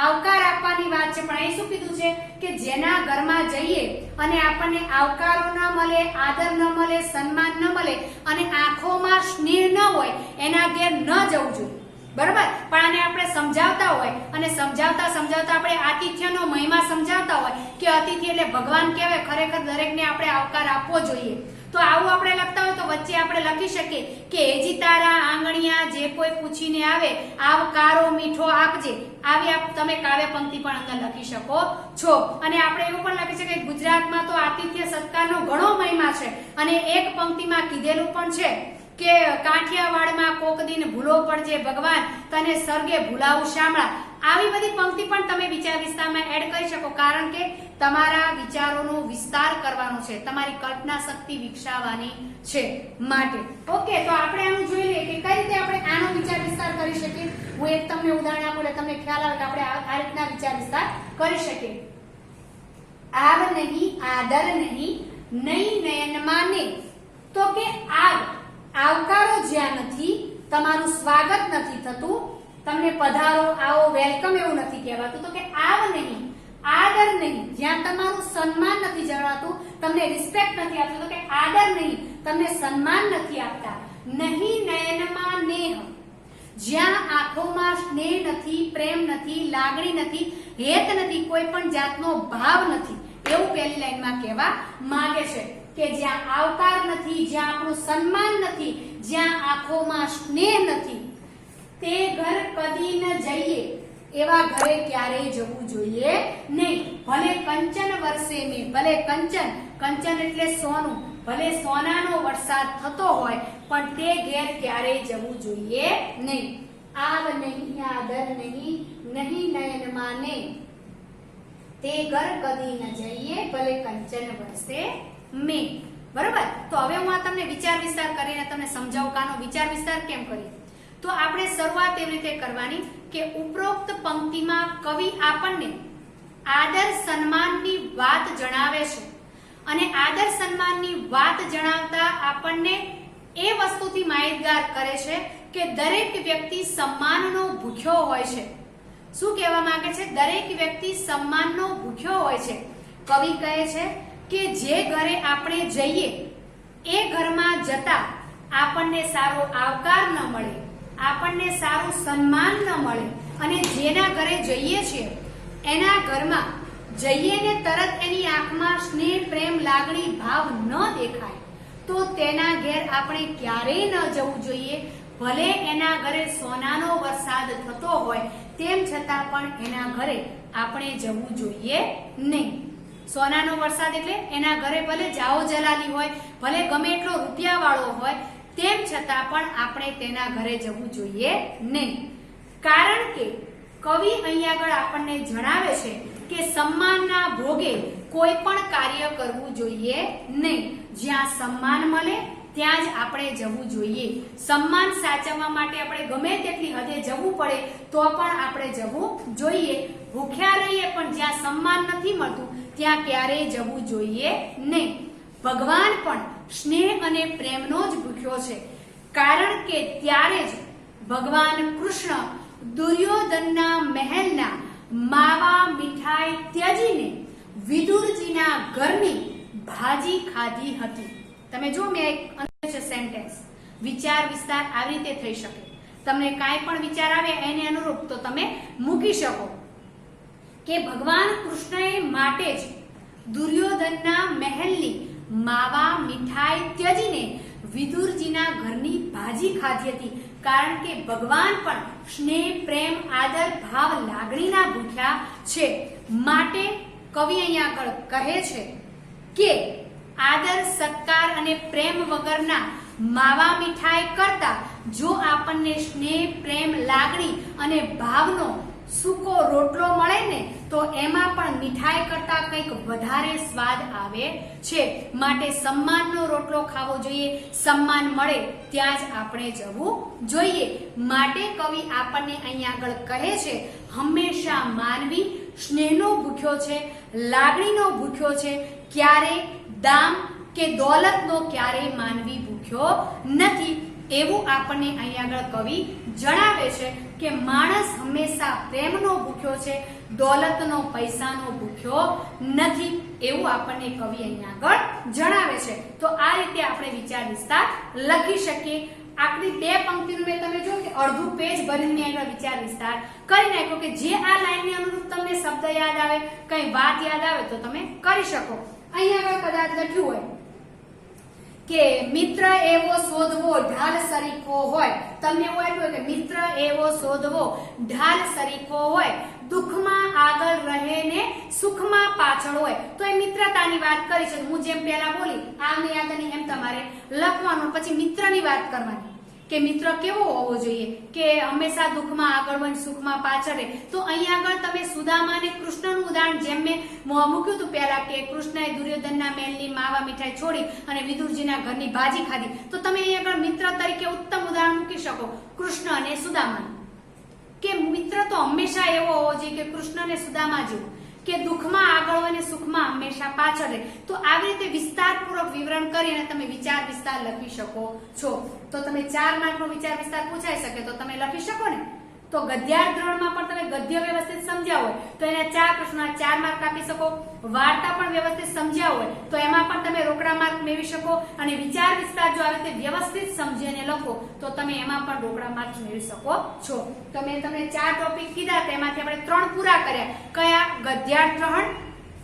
આવકાર આપવાની વાત છે, પણ અહીં શું કીધું છે કે જેના ઘરમાં જઈએ અને આપણને આવકારો ન મળે, આદર ન મળે, સન્માન ન મળે અને આંખોમાં સ્નેહ ન હોય એના ઘેર ન જવું જોઈએ, બરાબર? પણ આને આપણે સમજાવતા હોય અને સમજાવતા સમજાવતા આપણે આતિથ્યનો મહિમા સમજાવતા હોય કે અતિથિ એટલે ભગવાન કહેવાય, ખરેખર દરેકને આપણે આવકાર આપવો જોઈએ. તો આવું આપણે લખતા હોય તો વચ્ચે આપણે લખી શકીએ કે એજી તારા આંગણિયા જે કોઈ પૂછીને આવે, આવકારો મીઠો આપજે. આવી તમે કાવ્ય પંક્તિ પણ અંદર લખી શકો છો. અને આપણે એવું પણ લખી શકીએ ગુજરાતમાં તો આતિથ્ય સત્કારનો ઘણો મહિમા છે અને એક પંક્તિમાં કીધેલું પણ છે કે કાઠિયાવાડમાં કોક દિન ભૂલો પડજે ભગવાન, તને સર્ગે ભૂલાવું શામળા. આવી બધી પંક્તિ પણ તમે વિચાર વિસ્તારમાં એડ કરી શકો, કારણ કે તમારા વિચારોનો વિસ્તાર કરવાનો છે, તમારી કલ્પના શક્તિ વિકસાવવાની છે માટે. ઓકે, તો આપણે આનું જોઈ લઈએ કે કઈ રીતે આપણે આનો વિચાર વિસ્તાર કરી શકીએ. હું એક તમને ઉદાહરણ આપું એટલે તમને ખ્યાલ આવે કે આપણે આ રીતના વિચાર વિસ્તાર કરી શકીએ. આવ નહીં, આદર નહીં, નહીં નયનમાં ને, તો કે આવકારો જ્યાં નથી, તમારું સ્વાગત નથી થતું, તમને પધારો, આવો, વેલકમ એવું નથી કહેવાતું, તો કે આવ નહીં, આદર નહીં, જ્યાં તમારું સન્માન નથી જણાતું, તમને રિસ્પેક્ટ નથી આપતું, તો કે આદર નહીં, તમને સન્માન નથી આપતા. નહીં નયનમાં નેહ, જ્યાં આંખોમાં સ્નેહ નથી, પ્રેમ નથી, લાગણી નથી, હેત નથી, કોઈ પણ જાતનો ભાવ નથી, એવું પહેલી લાઈનમાં કહેવા માંગે છે કે જ્યાં આવકાર નથી, જ્યાં આપણું સન્માન નથી, જ્યાં આંખોમાં સ્નેહ નથી, તે ઘર કદી ન જઈએ, એવા ઘરે ક્યારેય જવું જોઈએ નહીં. ભલે કંચન વરસે મેં, ભલે કંચન, કંચન એટલે સોનું, ભલે સોનાનો વરસાદ થતો હોય પણ તે ઘેર ક્યારેય જવું જોઈએ નહીં. આવ નહીં, આદર નહીં, નહીં નયનમાં ને, તે ઘર કદી ન જઈએ, ભલે કંચન વરસે મેં. બરોબર? તો હવે હું આ તમને વિચાર વિસ્તાર કરીને તમને સમજાવું કાનો વિચાર વિસ્તાર કેમ કરીએ. તો આપણે શરૂઆત એવી રીતે કરવાની કે ઉપરોક્ત પંક્તિમાં કવિ આપણને આદર સન્માનની વાત જણાવે છે અને આદર સન્માનની વાત જણાવતા આપણને એ વસ્તુથી માહિતગાર કરે છે કે દરેક વ્યક્તિ સન્માનનો ભૂખ્યો હોય છે. શું કહેવા માંગે છે? દરેક વ્યક્તિ સન્માનનો ભૂખ્યો હોય છે. કવિ કહે છે કે જે ઘરે આપણે જઈએ એ ઘરમાં જતા આપણને સારો આવકાર ન મળે, આપણને સારું સન્માન ન મળે અને જેના ઘરે જઈએ છીએ એના ઘરમાં જઈએ ને તરત એની આંખમાં સ્નેહ, પ્રેમ, લાગણી, ભાવ ન દેખાય તો તેના ઘેર આપણે ક્યારેય ન જવું જોઈએ. ભલે એના ઘરે સોનાનો વરસાદ થતો હોય તેમ છતાં પણ એના ઘરે આપણે જવું જોઈએ નહીં. સોનાનો વરસાદ એટલે એના ઘરે ભલે જાઓ જલાલી હોય, ભલે ગમે એટલો રૂપિયાવાળો હોય, તેમ છતાં પણ આપણે તેના ઘરે જવું જોઈએ નહીં. કારણ કે કવિ અહીંયા આગળ આપણને જણાવે છે કે સન્માનના ભોગે કોઈ પણ કાર્ય કરવું જોઈએ નહીં. જ્યાં સન્માન મળે ત્યાં જ આપણે જવું જોઈએ. સન્માન સાચવવા માટે આપણે ગમે તેટલી હદે જવું પડે તો પણ આપણે જવું જોઈએ. ભૂખ્યા રહીએ પણ જ્યાં સન્માન નથી મળતું ત્યાં ક્યારેય જવું જોઈએ નહીં. ભગવાન પણ સ્નેહ અને પ્રેમનો જ ભૂખ્યો છે. કારણ કે ત્યારે જ ભગવાન કૃષ્ણ દુર્યોધનના મહેલના માવા મીઠાઈ ત્યજીને વિદુરજીના ઘરની ભાજી ખાધી હતી. તમે જો મેં એક અંદર છે સેન્ટેન્સ, વિચાર વિસ્તાર આવી રીતે થઈ શકે. તમને કાંઈ પણ વિચાર આવે એને અનુરૂપ તો તમે મૂકી શકો કે ભગવાન કૃષ્ણએ માટે જ દુર્યોધનના મહેલની માવા મીઠાઈ ત્યજીને વિદુરજીના ઘરની ભાજી ખાધી હતી. કારણ કે ભગવાન પણ સ્નેહ પ્રેમ આદર ભાવ લાગણીના ભૂખ્યા છે. માટે કવિ અહીંયા આગળ કહે છે કે આદર સત્કાર અને પ્રેમ વગરના માવા મીઠાઈ કરતા જો આપણને સ્નેહ પ્રેમ લાગણી અને ભાવનો સૂકો રોટલો મળે ને તો એમાં પણ મીઠાઈ કરતા કંઈક વધારે સ્વાદ આવે છે. માટે સન્માનનો રોટલો ખાવો જોઈએ. સન્માન મળે ત્યાં જ આપણે જવું જોઈએ. માટે કવિ આપણને અહીંયા આગળ કહે છે હંમેશા માનવી સ્નેહનો ભૂખ્યો છે, લાગણીનો ભૂખ્યો છે. ક્યારે દામ કે દોલતનો ક્યારેય માનવી ભૂખ્યો નથી. એવું આપણને અહીંયા આગળ કવિ જણાવે છે કે માણસ હંમેશા પ્રેમનો ભૂખ્યો છે, દોલતનો પૈસાનો ભૂખ્યો નથી. એવું આપણને કવિ અહીંયા આગળ જણાવે છે. તો આ રીતે આપણે વિચાર વિસ્તાર લખી શકીએ. આટલી બે પંક્તિનું મેં તમે જો કે અડધું પેજ ભરીને આગળ વિચાર વિસ્તાર કરી નાખ્યો કે જે આ લાઈનને અનુરૂપ તમને શબ્દ યાદ આવે, કઈ વાત યાદ આવે તો તમે કરી શકો. અહીંયા આગળ કદાચ લખ્યું હોય કે મિત્ર એવો શોધવો ઢાલ સરીખો હોય. તમને એવું આપ્યું હોય કે મિત્ર એવો શોધવો ઢાલ સરીખો હોય, દુઃખમાં આગળ રહે ને સુખમાં પાછળ હોય. તો એ મિત્રતાની વાત કરી છે. હું જેમ પહેલા બોલી આમને યાદ નહીં એમ તમારે લખવાનું, પછી મિત્રની વાત કરવાની કે મિત્ર કેવો હોવો જોઈએ કે હંમેશા દુઃખમાં આગળ હોય સુખમાં પાછળ રહે. તો અહીંયા આગળ તમે સુદામા અને કૃષ્ણનું ઉદાહરણ જેમ મેં મૂક્યું હતું પહેલા કે કૃષ્ણએ દુર્યોધનના મહેલની માવા મીઠાઈ છોડી અને વિદુરજીના ઘરની ભાજી ખાધી. તો તમે અહીંયા આગળ મિત્ર તરીકે ઉત્તમ ઉદાહરણ મૂકી શકો કૃષ્ણ અને સુદામાનું કે મિત્ર તો હંમેશા એવો હોવો જોઈએ કે કૃષ્ણ અને સુદામા જેવો કે દુઃખમાં આગળ હોય ને સુખમાં હંમેશા પાછળ રહે. તો આવી રીતે વિસ્તારપૂર્વક વિવરણ કરી અને તમે વિચાર વિસ્તાર લખી શકો છો. તો તમે 4 માર્કનો વિચાર વિસ્તાર પૂછાઈ શકે તો તમે લખી શકો ને. તો ગદ્યાર્થ ધોરણમાં પણ તમે ગદ્ય વ્યવસ્થિત સમજ્યા હોય તો એના 4 પ્રશ્નોના 4 માર્ક આપી શકો. વાર્તા પણ વ્યવસ્થિત સમજ્યા હોય તો એમાં પણ તમે રોકડા માર્ક મેળવી શકો. અને વિચાર વિસ્તાર જો આવી રીતે વ્યવસ્થિત સમજીને લખો તો તમે એમાં પણ રોકડા માર્ક મેળવી શકો છો. તો મેં તમને 4 ટોપિક કીધા તેમાંથી આપણે 3 પૂરા કર્યા. કયા? ગદ્યાર્થ ગ્રહણ,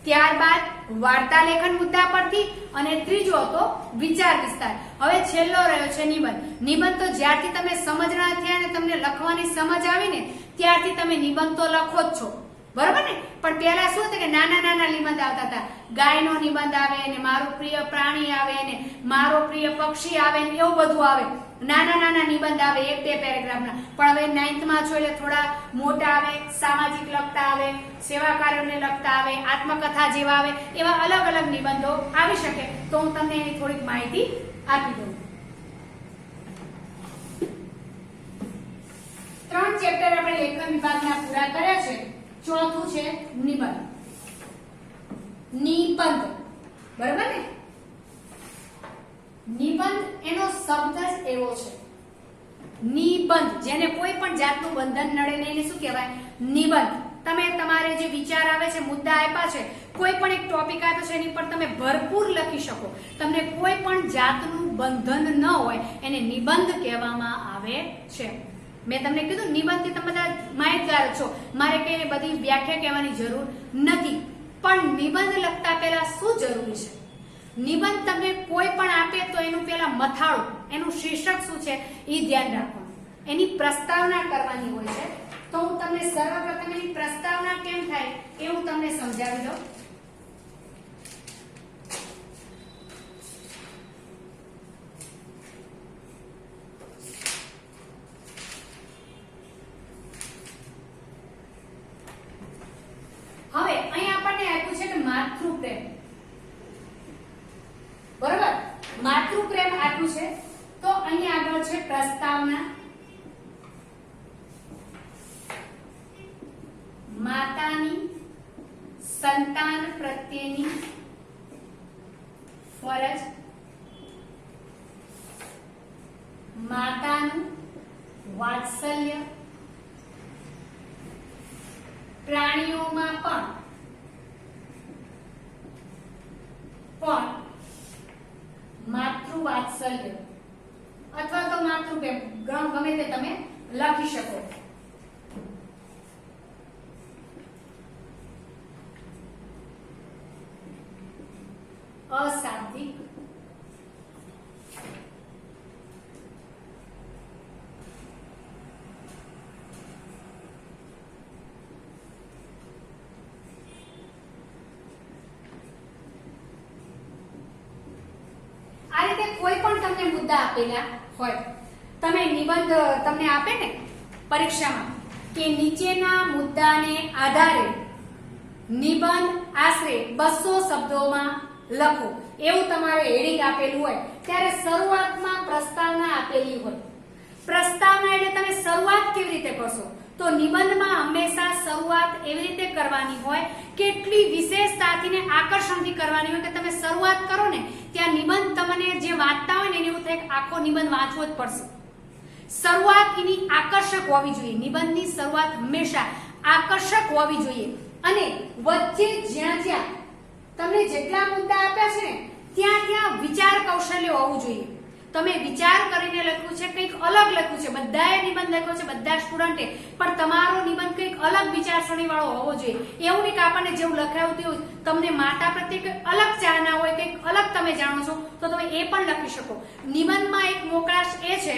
ત્યારબાદ વાર્તા લેખન મુદ્દા પરથી અને ત્રીજો હતો વિચાર વિસ્તાર. હવે છેલ્લો રહ્યો છે નિબંધ. નિબંધ તો જ્યારથી તમે સમજણા થયા અને તમને લખવાની સમજ આવી ને ત્યારથી તમે નિબંધ તો લખો જ છો, બરોબર ને. પણ પહેલા શું હતું કે નાના નાના નિબંધ આવતા હતા. ગાયનો નિબંધ આવે ને મારું પ્રિય પ્રાણી આવે ને મારો પ્રિય પક્ષી આવે ને એવું બધું આવે. નાના નાના નિબંધ આવે 1-2 પેરેગ્રાફના. પણ હવે 9th માં છો એટલે થોડા મોટા આવે, સામાજિક લખતા આવે, સેવા કાર્યોને લખતા આવે, આત્મકથા જેવા આવે, એવા અલગ અલગ નિબંધો આવી શકે. તો હું તમને એની થોડીક માહિતી આપી દઉં. 3 ચેપ્ટર આપણે લેખન વિભાગના પૂરા કર્યા છે. ચોથું છે નિબંધ. નિબંધ, બરાબર ને. નિબંધ એનો શબ્દ જ એવો છે નિબંધ, જેને કોઈ પણ જાતનું બંધન નડે નહીં એને શું કહેવાય? નિબંધ. તમે તમારે જે વિચાર આવે છે, મુદ્દા આપ્યા છે, કોઈ પણ એક ટોપિક આપ્યો છે એની પર તમે ભરપૂર લખી શકો. તમને કોઈ પણ જાતનું બંધન ન હોય એને નિબંધ કહેવામાં આવે છે. મેં તમને કીધું નિબંધથી તમે બધા માહિતગાર છો. મારે કઈને બધી વ્યાખ્યા કહેવાની જરૂર નથી. પણ નિબંધ લખતા પહેલા શું જરૂરી છે? નિબંધ તમને કોઈ પણ આપે તો એનું પેલા મથાળું, એનું શીર્ષક શું છે એ ધ્યાન રાખવાનું. એની પ્રસ્તાવના કરવાની હોય છે. તો હું તમને સર્વપ્રથમ એની પ્રસ્તાવના કેમ થાય એવું તમને સમજાવી દઉં. માતૃપ્રેમ, બરોબર, માતૃપ્રેમ આપ્યું છે. તો અહીં આગળ છે પ્રસ્તાવના, માતાની સંતાન પ્રત્યેની ફરજ, માતાનું વાત્સલ્ય, પ્રાણીઓમાં પણ માતૃવાત્સલ્ય અથવા તો માતૃપ્રેમ ગમે તે તમે લખી શકો. અશાબ્દિક આ રીતે કોઈ પણ તમને મુદ્દા આપેલા હોય, તમે નિબંધ તમને આપે ને પરીક્ષામાં કે નીચેના મુદ્દાને આધારે નિબંધ આશરે 200 શબ્દોમાં લખો, એવું તમારે હેડિંગ આપેલું હોય ત્યારે શરૂઆતમાં પ્રસ્તાવના આપેલી હોય. પ્રસ્તાવના એટલે તમે શરૂઆત કેવી રીતે કરશો? તો નિબંધમાં હંમેશા શરૂઆત એવી રીતે કરવાની હોય, કેટલી વિશેષતાથી ને આકર્ષણથી કરવાની હોય કે તમે શરૂઆત કરો ને ત્યાં નિબંધ તમને જે વાંચતા હોય ને એને એવું થાય કે આખો નિબંધ વાંચવો જ પડશે. શરૂઆત એની આકર્ષક હોવી જોઈએ. નિબંધની શરૂઆત હંમેશા આકર્ષક હોવી જોઈએ અને વચ્ચે જ્યાં જ્યાં તમને જેટલા મુદ્દા આપ્યા છે ને ત્યાં ત્યાં વિચાર કૌશલ્ય હોવું જોઈએ. તમે વિચાર કરીને લખ્યું છે, કંઈક અલગ લખ્યું છે, બધાએ નિબંધ લખ્યો છે, બધા સ્ટુડન્ટે, પણ તમારો નિબંધ કંઈક અલગ વિચારસરણી વાળો હોવો જોઈએ. એવું નહીં કે આપણને જેવું લખાયું તેવું, તમને માતા પ્રત્યે કંઈક અલગ ચાહના હોય, કંઈક અલગ તમે જાણો છો તો તમે એ પણ લખી શકો. નિબંધમાં એક મોકળાશ એ છે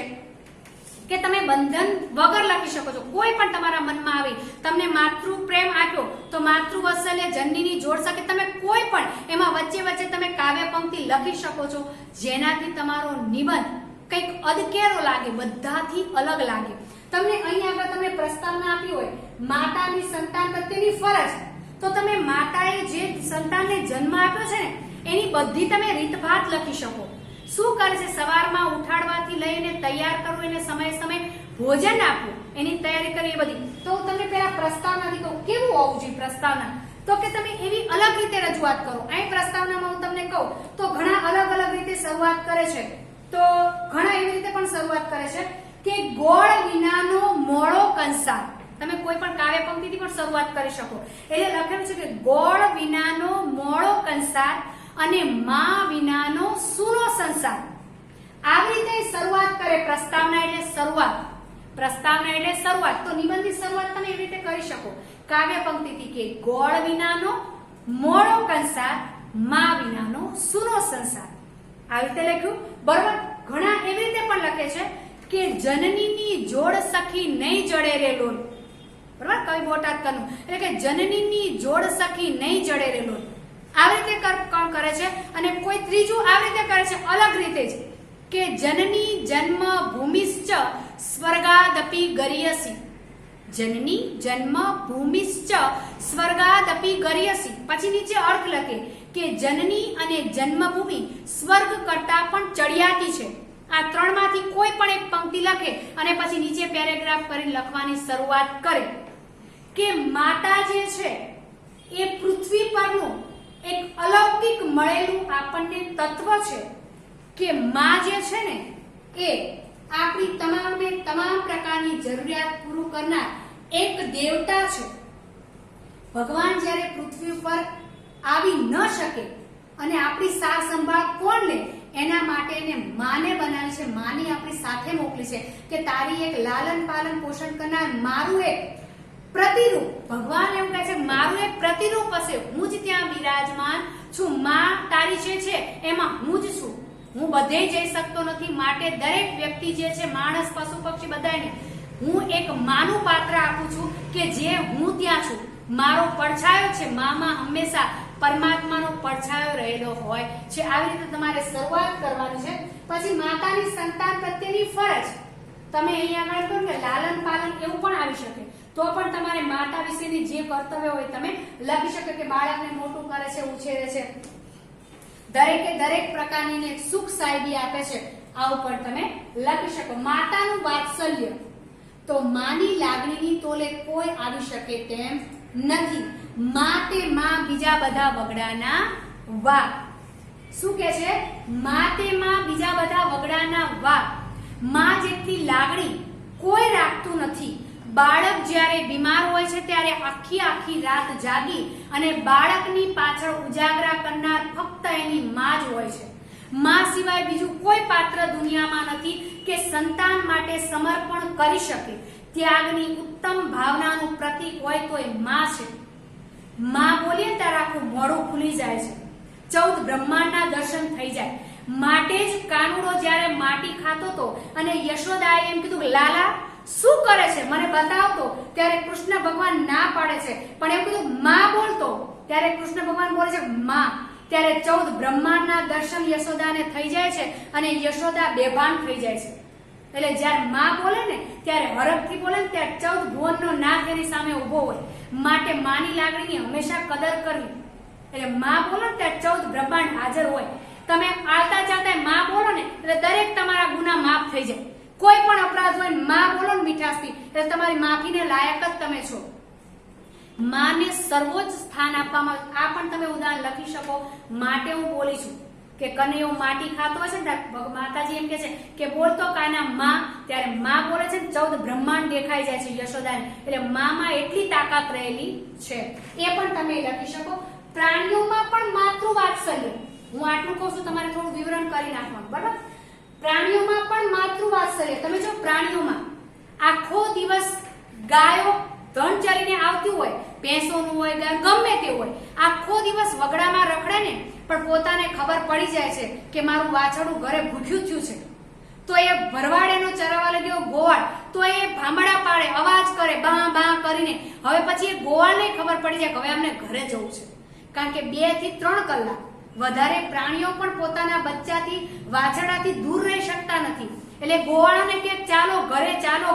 કે તમે બંધન વગર લખી શકો છો. કોઈ પણ તમારા મનમાં આવી તમને માતૃપ્રેમ આપ્યો તો માતૃવાત્સલ્ય જનનીની જોડ શકે, તમે કોઈ પણ એમાં વચ્ચે વચ્ચે તમે કાવ્ય પંક્તિ લખી શકો છો જેનાથી તમારો નિબંધ કંઈક અદકેરો લાગે, બધાથી અલગ લાગે. તમને અહીં આગળ તમને પ્રસ્તાવના આપી હોય માતાની સંતાન પ્રત્યેની ફરજ, તો તમે માતાએ જે સંતાનને જન્મ આપ્યો છે ને એની બધી તમે રીતભાત લખી શકો. શું કરે છે? સવારમાં ઉઠાડવાથી લઈને તૈયાર કરવું, એને સમય સમય ભોજન આપવું, એની તૈયારી કરવી, એ બધી. તો તમને પહેલા પ્રસ્તાવનાથી કહું કેવું હોવું જોઈએ પ્રસ્તાવના, તો કે તમે એવી અલગ રીતે રજૂઆત કરો. અહીં પ્રસ્તાવનામાં હું તમને કહું તો ઘણા અલગ અલગ રીતે શરૂઆત કરે છે. તો ઘણા એવી રીતે પણ શરૂઆત કરે છે કે ગોળ વિનાનો મોળો કંસાર. તમે કોઈ પણ કાવ્ય પંક્તિથી પણ શરૂઆત કરી શકો. એટલે લખેલું છે કે ગોળ વિનાનો મોળો કંસાર અને માં વિનાનો સૂનો સંસાર. આવી રીતે શરૂઆત કરે. પ્રસ્તાવના એટલે શરૂઆત, પ્રસ્તાવના એટલે શરૂઆત. તો નિબંધની શરૂઆત તમે એવી રીતે કરી શકો કાવ્ય પંક્તિથી કે ગોળ વિનાનો મોળો કંસાર, માં વિનાનો સૂનો સંસાર. આવી રીતે લખ્યું, બરોબર. ઘણા એવી રીતે પણ લખે છે કે જનનીની જોડ સખી નહીં જડે રે લોલ, બરોબર, કવિ બોટાદકરનું. એટલે કે જનનીની જોડ સખી નહીં જડે રે લોલ. આવી રીતે કોણ કરે છે? અને કોઈ ત્રીજું આવી રીતે કરે છે અલગ રીતે જ કે જનની જન્મ ભૂમિશ્ચ સ્વર્ગાદપી ગરીયસી. જનની જન્મ ભૂમિશ્ચ સ્વર્ગાદપી ગરીયસી. પછી નીચે અર્થ લખે કે જનની અને જન્મભૂમિ સ્વર્ગ કરતા પણ ચડિયાતી છે. આ ત્રણમાંથી કોઈ પણ એક પંક્તિ લખે અને પછી નીચે પેરેગ્રાફ કરી લખવાની શરૂઆત કરે કે માતા જે છે એ પૃથ્વી પરનું એક અલૌકિક મળેલું આપણને તત્વ છે કે માં જે છે ને એ આપણી તમામ પ્રકારની જરૂરિયાત પૂરું કરનાર એક દેવતા છે. ભગવાન જ્યારે પૃથ્વી ઉપર આવી ન શકે અને આપણી સાર સંભાળ કોણ લે, એના માટે એને માને બનાવી છે, માની આપણી સાથે મોકલી છે કે તારી એક લાલન પાલન પોષણ કરનાર મારું એક પ્રતિરૂપ. ભગવાન એમ કહે છે મારું એક પ્રતિરૂપ હશે, હું જ ત્યાં બિરાજમાન છું. માં તારી જે છે એમાં હું જ છું. હું બધે જઈ શકતો નથી, માટે દરેક વ્યક્તિ જે છે, માણસ પશુ પક્ષી બધાને હું એક માનું પાત્ર આપું છું કે જે હું ત્યાં છું. મારો પડછાયો છે મામાં, હંમેશા પરમાત્માનો પડછાયો રહેલો હોય છે. આવી રીતે તમારે શરૂઆત કરવાની છે. પછી માતાની સંતાન પ્રત્યેની ફરજ, તમે અહીંયા આગળ કહો કે લાલન પાલન એવું પણ આવી શકે. તો પણ તમારે માતા વિશેની જે કર્તવ્ય હોય તમે લખી શકો કે બાળકને મોટું કરે છે, ઉછેરે છે, દરેકે દરેક પ્રકારની સુખ સાહેબી આપે છે, આવું પણ તમે લખી શકો. માતાનું વાત્સલ્ય તો માની લાગણીની તોલે કોઈ આવી શકે તેમ નથી. માતે માં બીજા બધા વગડાના વા. શું કે છે? માતે માં બીજા બધા વગડાના વા. માં જેટલી લાગણી કોઈ રાખતું નથી. બાળક જ્યારે બીમાર હોય છે ત્યારે આખી આખી રાત જાગી અને બાળકની પાછળ ઉજાગરા કરનાર ફક્ત એની માં જ હોય છે. માં સિવાય બીજું કોઈ પાત્ર દુનિયામાં નથી કે સંતાન માટે સમર્પણ કરી શકે. ત્યાગની ઉત્તમ ભાવનાનું પ્રતીક હોય તો એ માં છે. માં બોલીએ ત્યારે આખું મોઢું ખુલી જાય છે, 14 બ્રહ્માંડના દર્શન થઈ જાય. માટે જ કાનુડો જ્યારે માટી ખાતો હતો અને યશોદાએ એમ કીધું લાલા શું કરે છે મને બતાવતો, ત્યારે કૃષ્ણ ભગવાન ના પાડે છે, પણ એમ કીધું માં બોલતો, ત્યારે કૃષ્ણ ભગવાન બોલે છે માં. ત્યારે 14 બ્રહ્માંડના દર્શન યશોદાને થઈ જાય છે અને યશોદા બેભાન થઈ જાય છે. એટલે જ્યારે માં બોલે ને ત્યારે હરખથી બોલે ને ત્યારે 14 ભુવનનો નાથ એની સામે ઉભો હોય. માટે માની લાગણીની હંમેશા કદર કરવી. એટલે માં બોલો ને ત્યારે 14 બ્રહ્માંડ હાજર હોય. તમે આલતા ચાલતા માં બોલો ને એટલે દરેક તમારા ગુના માફ થઈ જાય. કોઈ પણ અપરાધ હોય માં બોલો ને મીઠાશથી એટલે તમારી માફીને લાયક જ તમે છો. માને સર્વોચ્ચ સ્થાન આપવામાં, આ પણ તમે ઉદાહરણ લખી શકો. માટે હું બોલી છું કે કનૈયો માટી ખાતો હશે ને માતાજી એમ કે છે કે બોલતો કાના માં, ત્યારે માં બોલે છે ને 14 બ્રહ્માંડ દેખાઈ જાય છે યશોદાને. એટલે માં એટલી તાકાત રહેલી છે, એ પણ તમે લખી શકો. પ્રાણીઓમાં પણ માતૃ વાત્સલ્ય, હું આટલું કહું છું, તમારે થોડું વિવરણ કરી નાખવાનું, બરાબર? પ્રાણીઓમાં પણ માતૃ વાત્સલ્ય. તમે જો પ્રાણીઓમાં આખો દિવસ ગાયો ધન ચરીને આવતી હોય, ભેંસોનું હોય, ગાય ગમે તે હોય, આખો દિવસ વગડામાં રખડે ને પણ પોતાને ખબર પડી જાય છે કે મારું વાછરડું ઘરે ભૂખ્યું થયું છે, તો એ ભરવાડેનો ચરાવવા લાગ્યો ગોવાળ, તો એ ભાંભળા પાડે, અવાજ કરે બા બા કરીને. હવે પછી એ ગોવાળને ખબર પડી જાય કે હવે અમને ઘરે જવું છે, કારણ કે 2 થી 3 કલાક વધારે પ્રાણીઓ પણ પોતાના બચ્ચાથી વાછરડાથી દૂર રહી શકતા નથી. એટલે ગોવાળાને કે ચાલો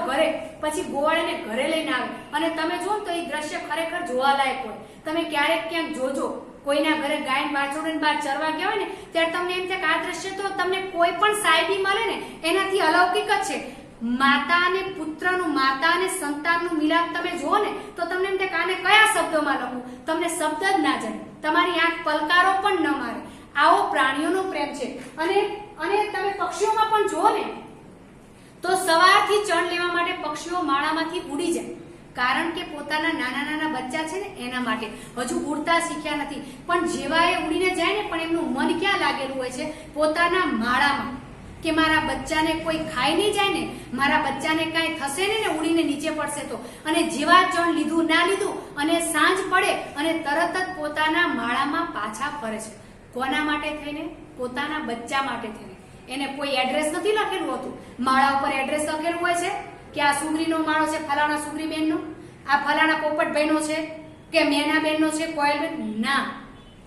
ઘરે, પછી ગોવાળાને ઘરે લઈને આવે. અને તમે જો તો એ દ્રશ્ય ખરેખર જોવાલાયક હોય. તમે ક્યારેક ક્યાંક જોજો, કોઈના ઘરે ગાય વાછરડાને બહાર ચરવા ગયા હોય ને ત્યારે તમને એમ થાય કે આ દ્રશ્ય તો તમને કોઈ પણ સાહેબી મળે ને એનાથી અલૌકિક જ છે. માતા અને પુત્રનું, માતા અને સંતાનનું મિલાપ તમે જુઓ ને તો તમને એમ થાય કે આને કયા શબ્દોમાં લખું, તમને શબ્દ જ ના જાય, તમારી આંખ પલકારો પણ ન મારે. આવો પ્રાણીઓનો પ્રેમ છે. અને તમે પક્ષીઓમાં પણ જુઓ ને તો સવારથી ચણ લેવા માટે પક્ષીઓ માળામાંથી ઉડી જાય, કારણ કે પોતાના નાના નાના બચ્ચા છે ને એના માટે. હજુ ઉડતા શીખ્યા નથી, પણ જેવા એ ઉડીને જાય ને પણ એમનું મન ક્યાં લાગેલું હોય છે? પોતાના માળામાં, કે મારા બચ્ચાને કોઈ ખાઈ નહીં જાય ને, મારા બચ્ચાને કાંઈ થશે ને ઉડીને નીચે પડશે તો. અને જેવા ચણ લીધું ના લીધું અને સાંજ પડે અને તરત જ પોતાના માળામાં પાછા ફરે છે. કોના માટે થઈને? પોતાના બચ્ચા માટે થઈને. એને કોઈ એડ્રેસ નથી લખેલું હોતું. માળા ઉપર એડ્રેસ લખેલું હોય છે કે આ સુગરીનો માળો છે, ફલાણા સુગરીબેનનો, આ ફલાણા પોપટભાઈનો છે કે મેનાબેનનો છે, કોયલબેન. ના,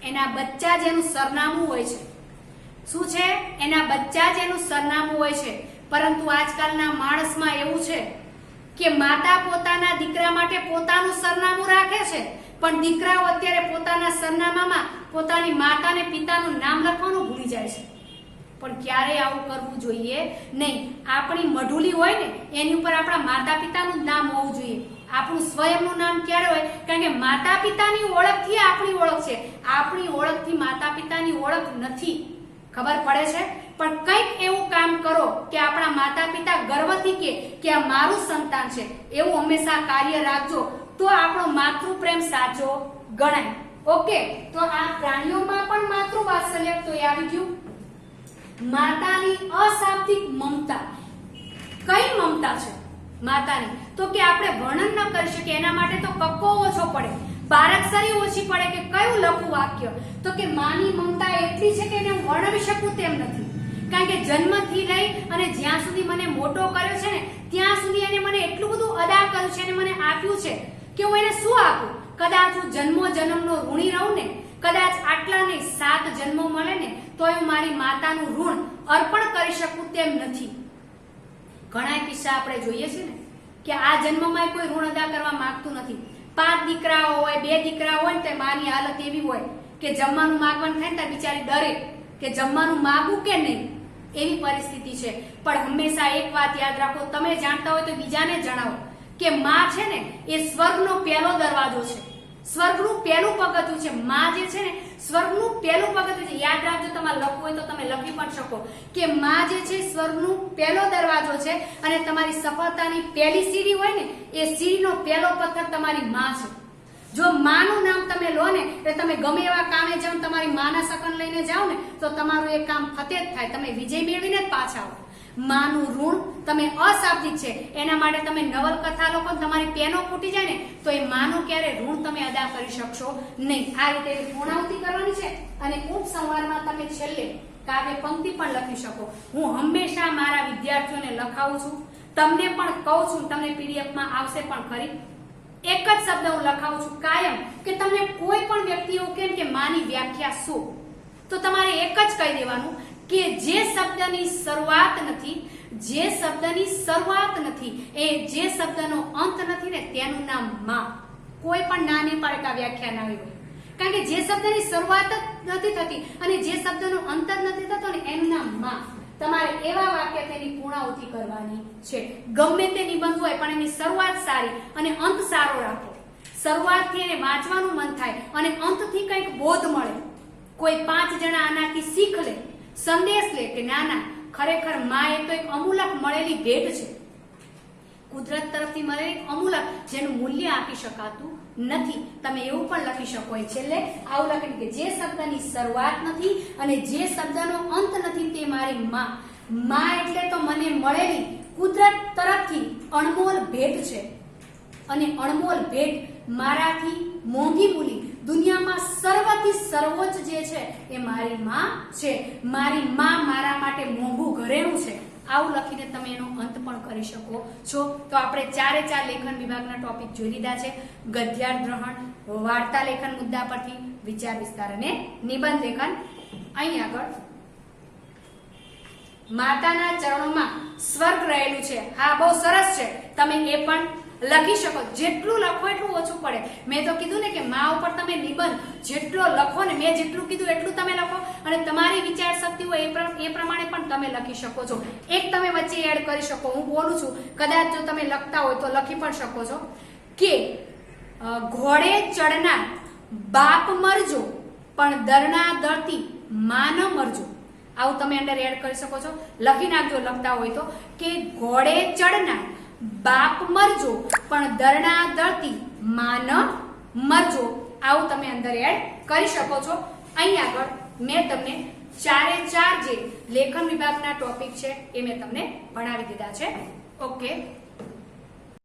એના બચ્ચા જેનું સરનામું હોય છે. શું છે? એના બચ્ચા જેનું સરનામું હોય છે. પરંતુ આજકાલના માણસમાં એવું છે કે માતા પોતાના દીકરા માટે પોતાનું સરનામું રાખે છે, પણ દીકરાઓ અત્યારે પોતાના સરનામામાં પોતાની માતા અને પિતાનું નામ લખવાનું ભૂલી જાય છે. પણ ક્યારે આવું કરવું જોઈએ નહીં. આપણી મઢુલી હોય ને એની ઉપર આપણા માતા પિતાનું જ નામ હોવું જોઈએ. આપણું સ્વયંનું નામ ક્યારે હોય? કારણ કે માતા પિતાની ઓળખથી આપણી ઓળખ છે, આપણી ઓળખથી માતા પિતાની ઓળખ નથી. ખબર પડે છે? પણ કંઈક એવું કામ કરો કે આપણા માતા પિતા ગર્વથી કે આ મારું સંતાન છે, એવું હંમેશા કાર્ય રાખજો, તો આપણો માતૃ પ્રેમ સાચો ગણાય. ઓકે, તો આ પ્રાણીઓમાં પણ માતૃ વાત્સલ્ય તો એ આવી ગયું. માતાની અશાબ્દિક મમતા. કઈ મમતા છે માતાની? તો કે આપણે વર્ણન ન કરી શકીએ. એના માટે તો કક્કો ઓછો પડે, બારાક્ષરી ઓછી પડે કે કયું લખું વાક્ય. તો કે માની મમતા એટલી છે કે એને વર્ણવી શકું તેમ નથી. કારણ કે જન્મથી લઈ અને જ્યાં સુધી મને મોટો કર્યો છે ને ત્યાં સુધી એને મને એટલું બધું અદા કર્યું છે, એને મને આપ્યું છે કે હું એને શું આપું? કદાચ હું જન્મો જન્મનો ઋણી રહું ને, કદાચ આટલા નહીં 7 જન્મો મળે ને તો હું મારી માતાનું ઋણ અર્પણ કરી શકું તેમ નથી. ઘણા કિસ્સા આપણે જોઈએ છે ને કે આ જન્મમાં કોઈ ઋણ અદા કરવા માંગતું નથી. 5 દીકરાઓ હોય, 2 દીકરા હોય ને તો માની હાલત એવી હોય કે જમવાનું માંગવાનું થાય ને ત્યારે બિચારી ડરે કે જમવાનું માંગવું કે નહીં, એવી પરિસ્થિતિ છે. પણ હંમેશા એક વાત યાદ રાખો, તમે જાણતા હોય તો બીજાને જણાવો કે માં છે ને એ સ્વર્ગનો પહેલો દરવાજો છે, સ્વર્ગનું પહેલું પગથિયું છે. માં જે છે ને સ્વર્ગનું પહેલું પગથિયું છે. યાદ રાખજો, તમારે લખવું હોય તો તમે લખી પણ શકો કે માં જે છે સ્વર્ગનું પહેલો દરવાજો છે અને તમારી સફળતાની પહેલી સીડી હોય ને એ સીડીનો પહેલો પથ્થર તમારી માં છે. જો માનું નામ તમે લો ને એટલે તમે ગમે એવા કામે જાઓ, તમારી માના સકન લઈને જાઓ ને તો તમારું એ કામ ફતે જ થાય, તમે વિજય મેળવીને જ પાછા આવો. માનું ઋણ તમે અશાબ્દિક છે, એના માટે તમે નવલકથા લોકો તમારી પેનો ફૂટી જાય ને તો એ માનું ક્યારે ઋણ તમે અદા કરી શકશો નહીં. આ રીતે પૂર્ણાહુતિ કરવાની છે અને ઉપસંહારમાં તમે છેલ્લે કાવ્ય પંક્તિ પણ લખી શકો. હું હંમેશા મારા વિદ્યાર્થીઓને લખાવું છું, તમને પણ કહું છું, તમને પીડીએફમાં આવશે પણ ખરી. એક જ શબ્દ હું લખાવું છું કાયમ કે તમને કોઈ પણ વ્યક્તિ એવું કહે કે માની વ્યાખ્યા શું, તો તમારે એક જ કહી દેવાનું કે જે શબ્દની શરૂઆત નથી, જે શબ્દની શરૂઆત નથી, એ જે શબ્દનો અંત નથી ને તેનું નામ માં. કોઈ પણ નાની પાડકા વ્યાખ્યા ના હોય, કારણ કે જે શબ્દની શરૂઆત જ નથી થતી અને જે શબ્દનો અંત જ નથી થતો ને એનું નામ માં. તમારે એવા વાક્ય તેની પૂર્ણાહુતિ કરવાની છે. ગમે તે નિબંધ હોય પણ એની શરૂઆત સારી અને અંત સારો રાખો. શરૂઆતથી એને વાંચવાનું મન થાય અને અંતથી કંઈક બોધ મળે. કોઈ 5 જણા આનાથી શીખ લે, સંદેશ લે કે ના ના ખરેખર માં એ તો એક અમૂલક મળેલી ભેટ છે, કુદરત તરફથી મળેલી અમૂલક જેનું મૂલ્ય આપી શકાતું નથી. તમે એવું પણ લખી શકો છેલ્લે આવું લખીને કે જે શબ્દની શરૂઆત નથી અને જે શબ્દનો અંત નથી તે મારી માં. માં એટલે તો મને મળેલી કુદરત તરફથી અણમોલ ભેટ છે અને અણમોલ ભેટ મારાથી મોંઘી મૂલી દુનિયામાં સર્વથી સર્વોચ્ચ જે છે એ મારી માં છે. મારી માં મારા માટે મોંઘું ઘરેણું છે. આવું લખીને તમે એનો અંત પણ કરી શકો છો. તો આપણે 4 લેખન વિભાગના ટોપિક જોઈ લીધા છે. ગદ્યાર્થ ગ્રહણ, વાર્તા લેખન મુદ્દા પરથી વિચાર વિસ્તાર અને નિબંધ લેખન. અહીં આગળ માતાના ચરણોમાં સ્વર્ગ રહેલું છે. હા, બહુ સરસ છે. તમે એ પણ લખી શકો. જેટલું લખો એટલું ઓછું પડે. મેં તો કીધું ને કે માં ઉપર તમે નિબંધ જેટલો લખો ને, મેં જેટલું કીધું એટલું તમે લખો અને તમારી વિચાર શક્તિ હોય એ પ્રમાણે પણ તમે લખી શકો છો. એક તમે વચ્ચે એડ કરી શકો, હું બોલું છું, કદાચ જો તમે લખતા હોય તો લખી પણ શકો છો કે ઘોડે ચડનાર બાપ મરજો પણ દરના દળતી માં ન મરજો. આવું તમે અંદર એડ કરી શકો છો. લખી નાખજો લખતા હોય તો કે ઘોડે ચડનાર બાપ મરજો પણ દરણા દળતી માં ન મરજો. આવું તમે અંદર એડ કરી શકો છો. અહીં આગળ મેં તમને 4 જે લેખન વિભાગના ટોપિક છે એ મેં તમને ભણાવી દીધા છે. ઓકે.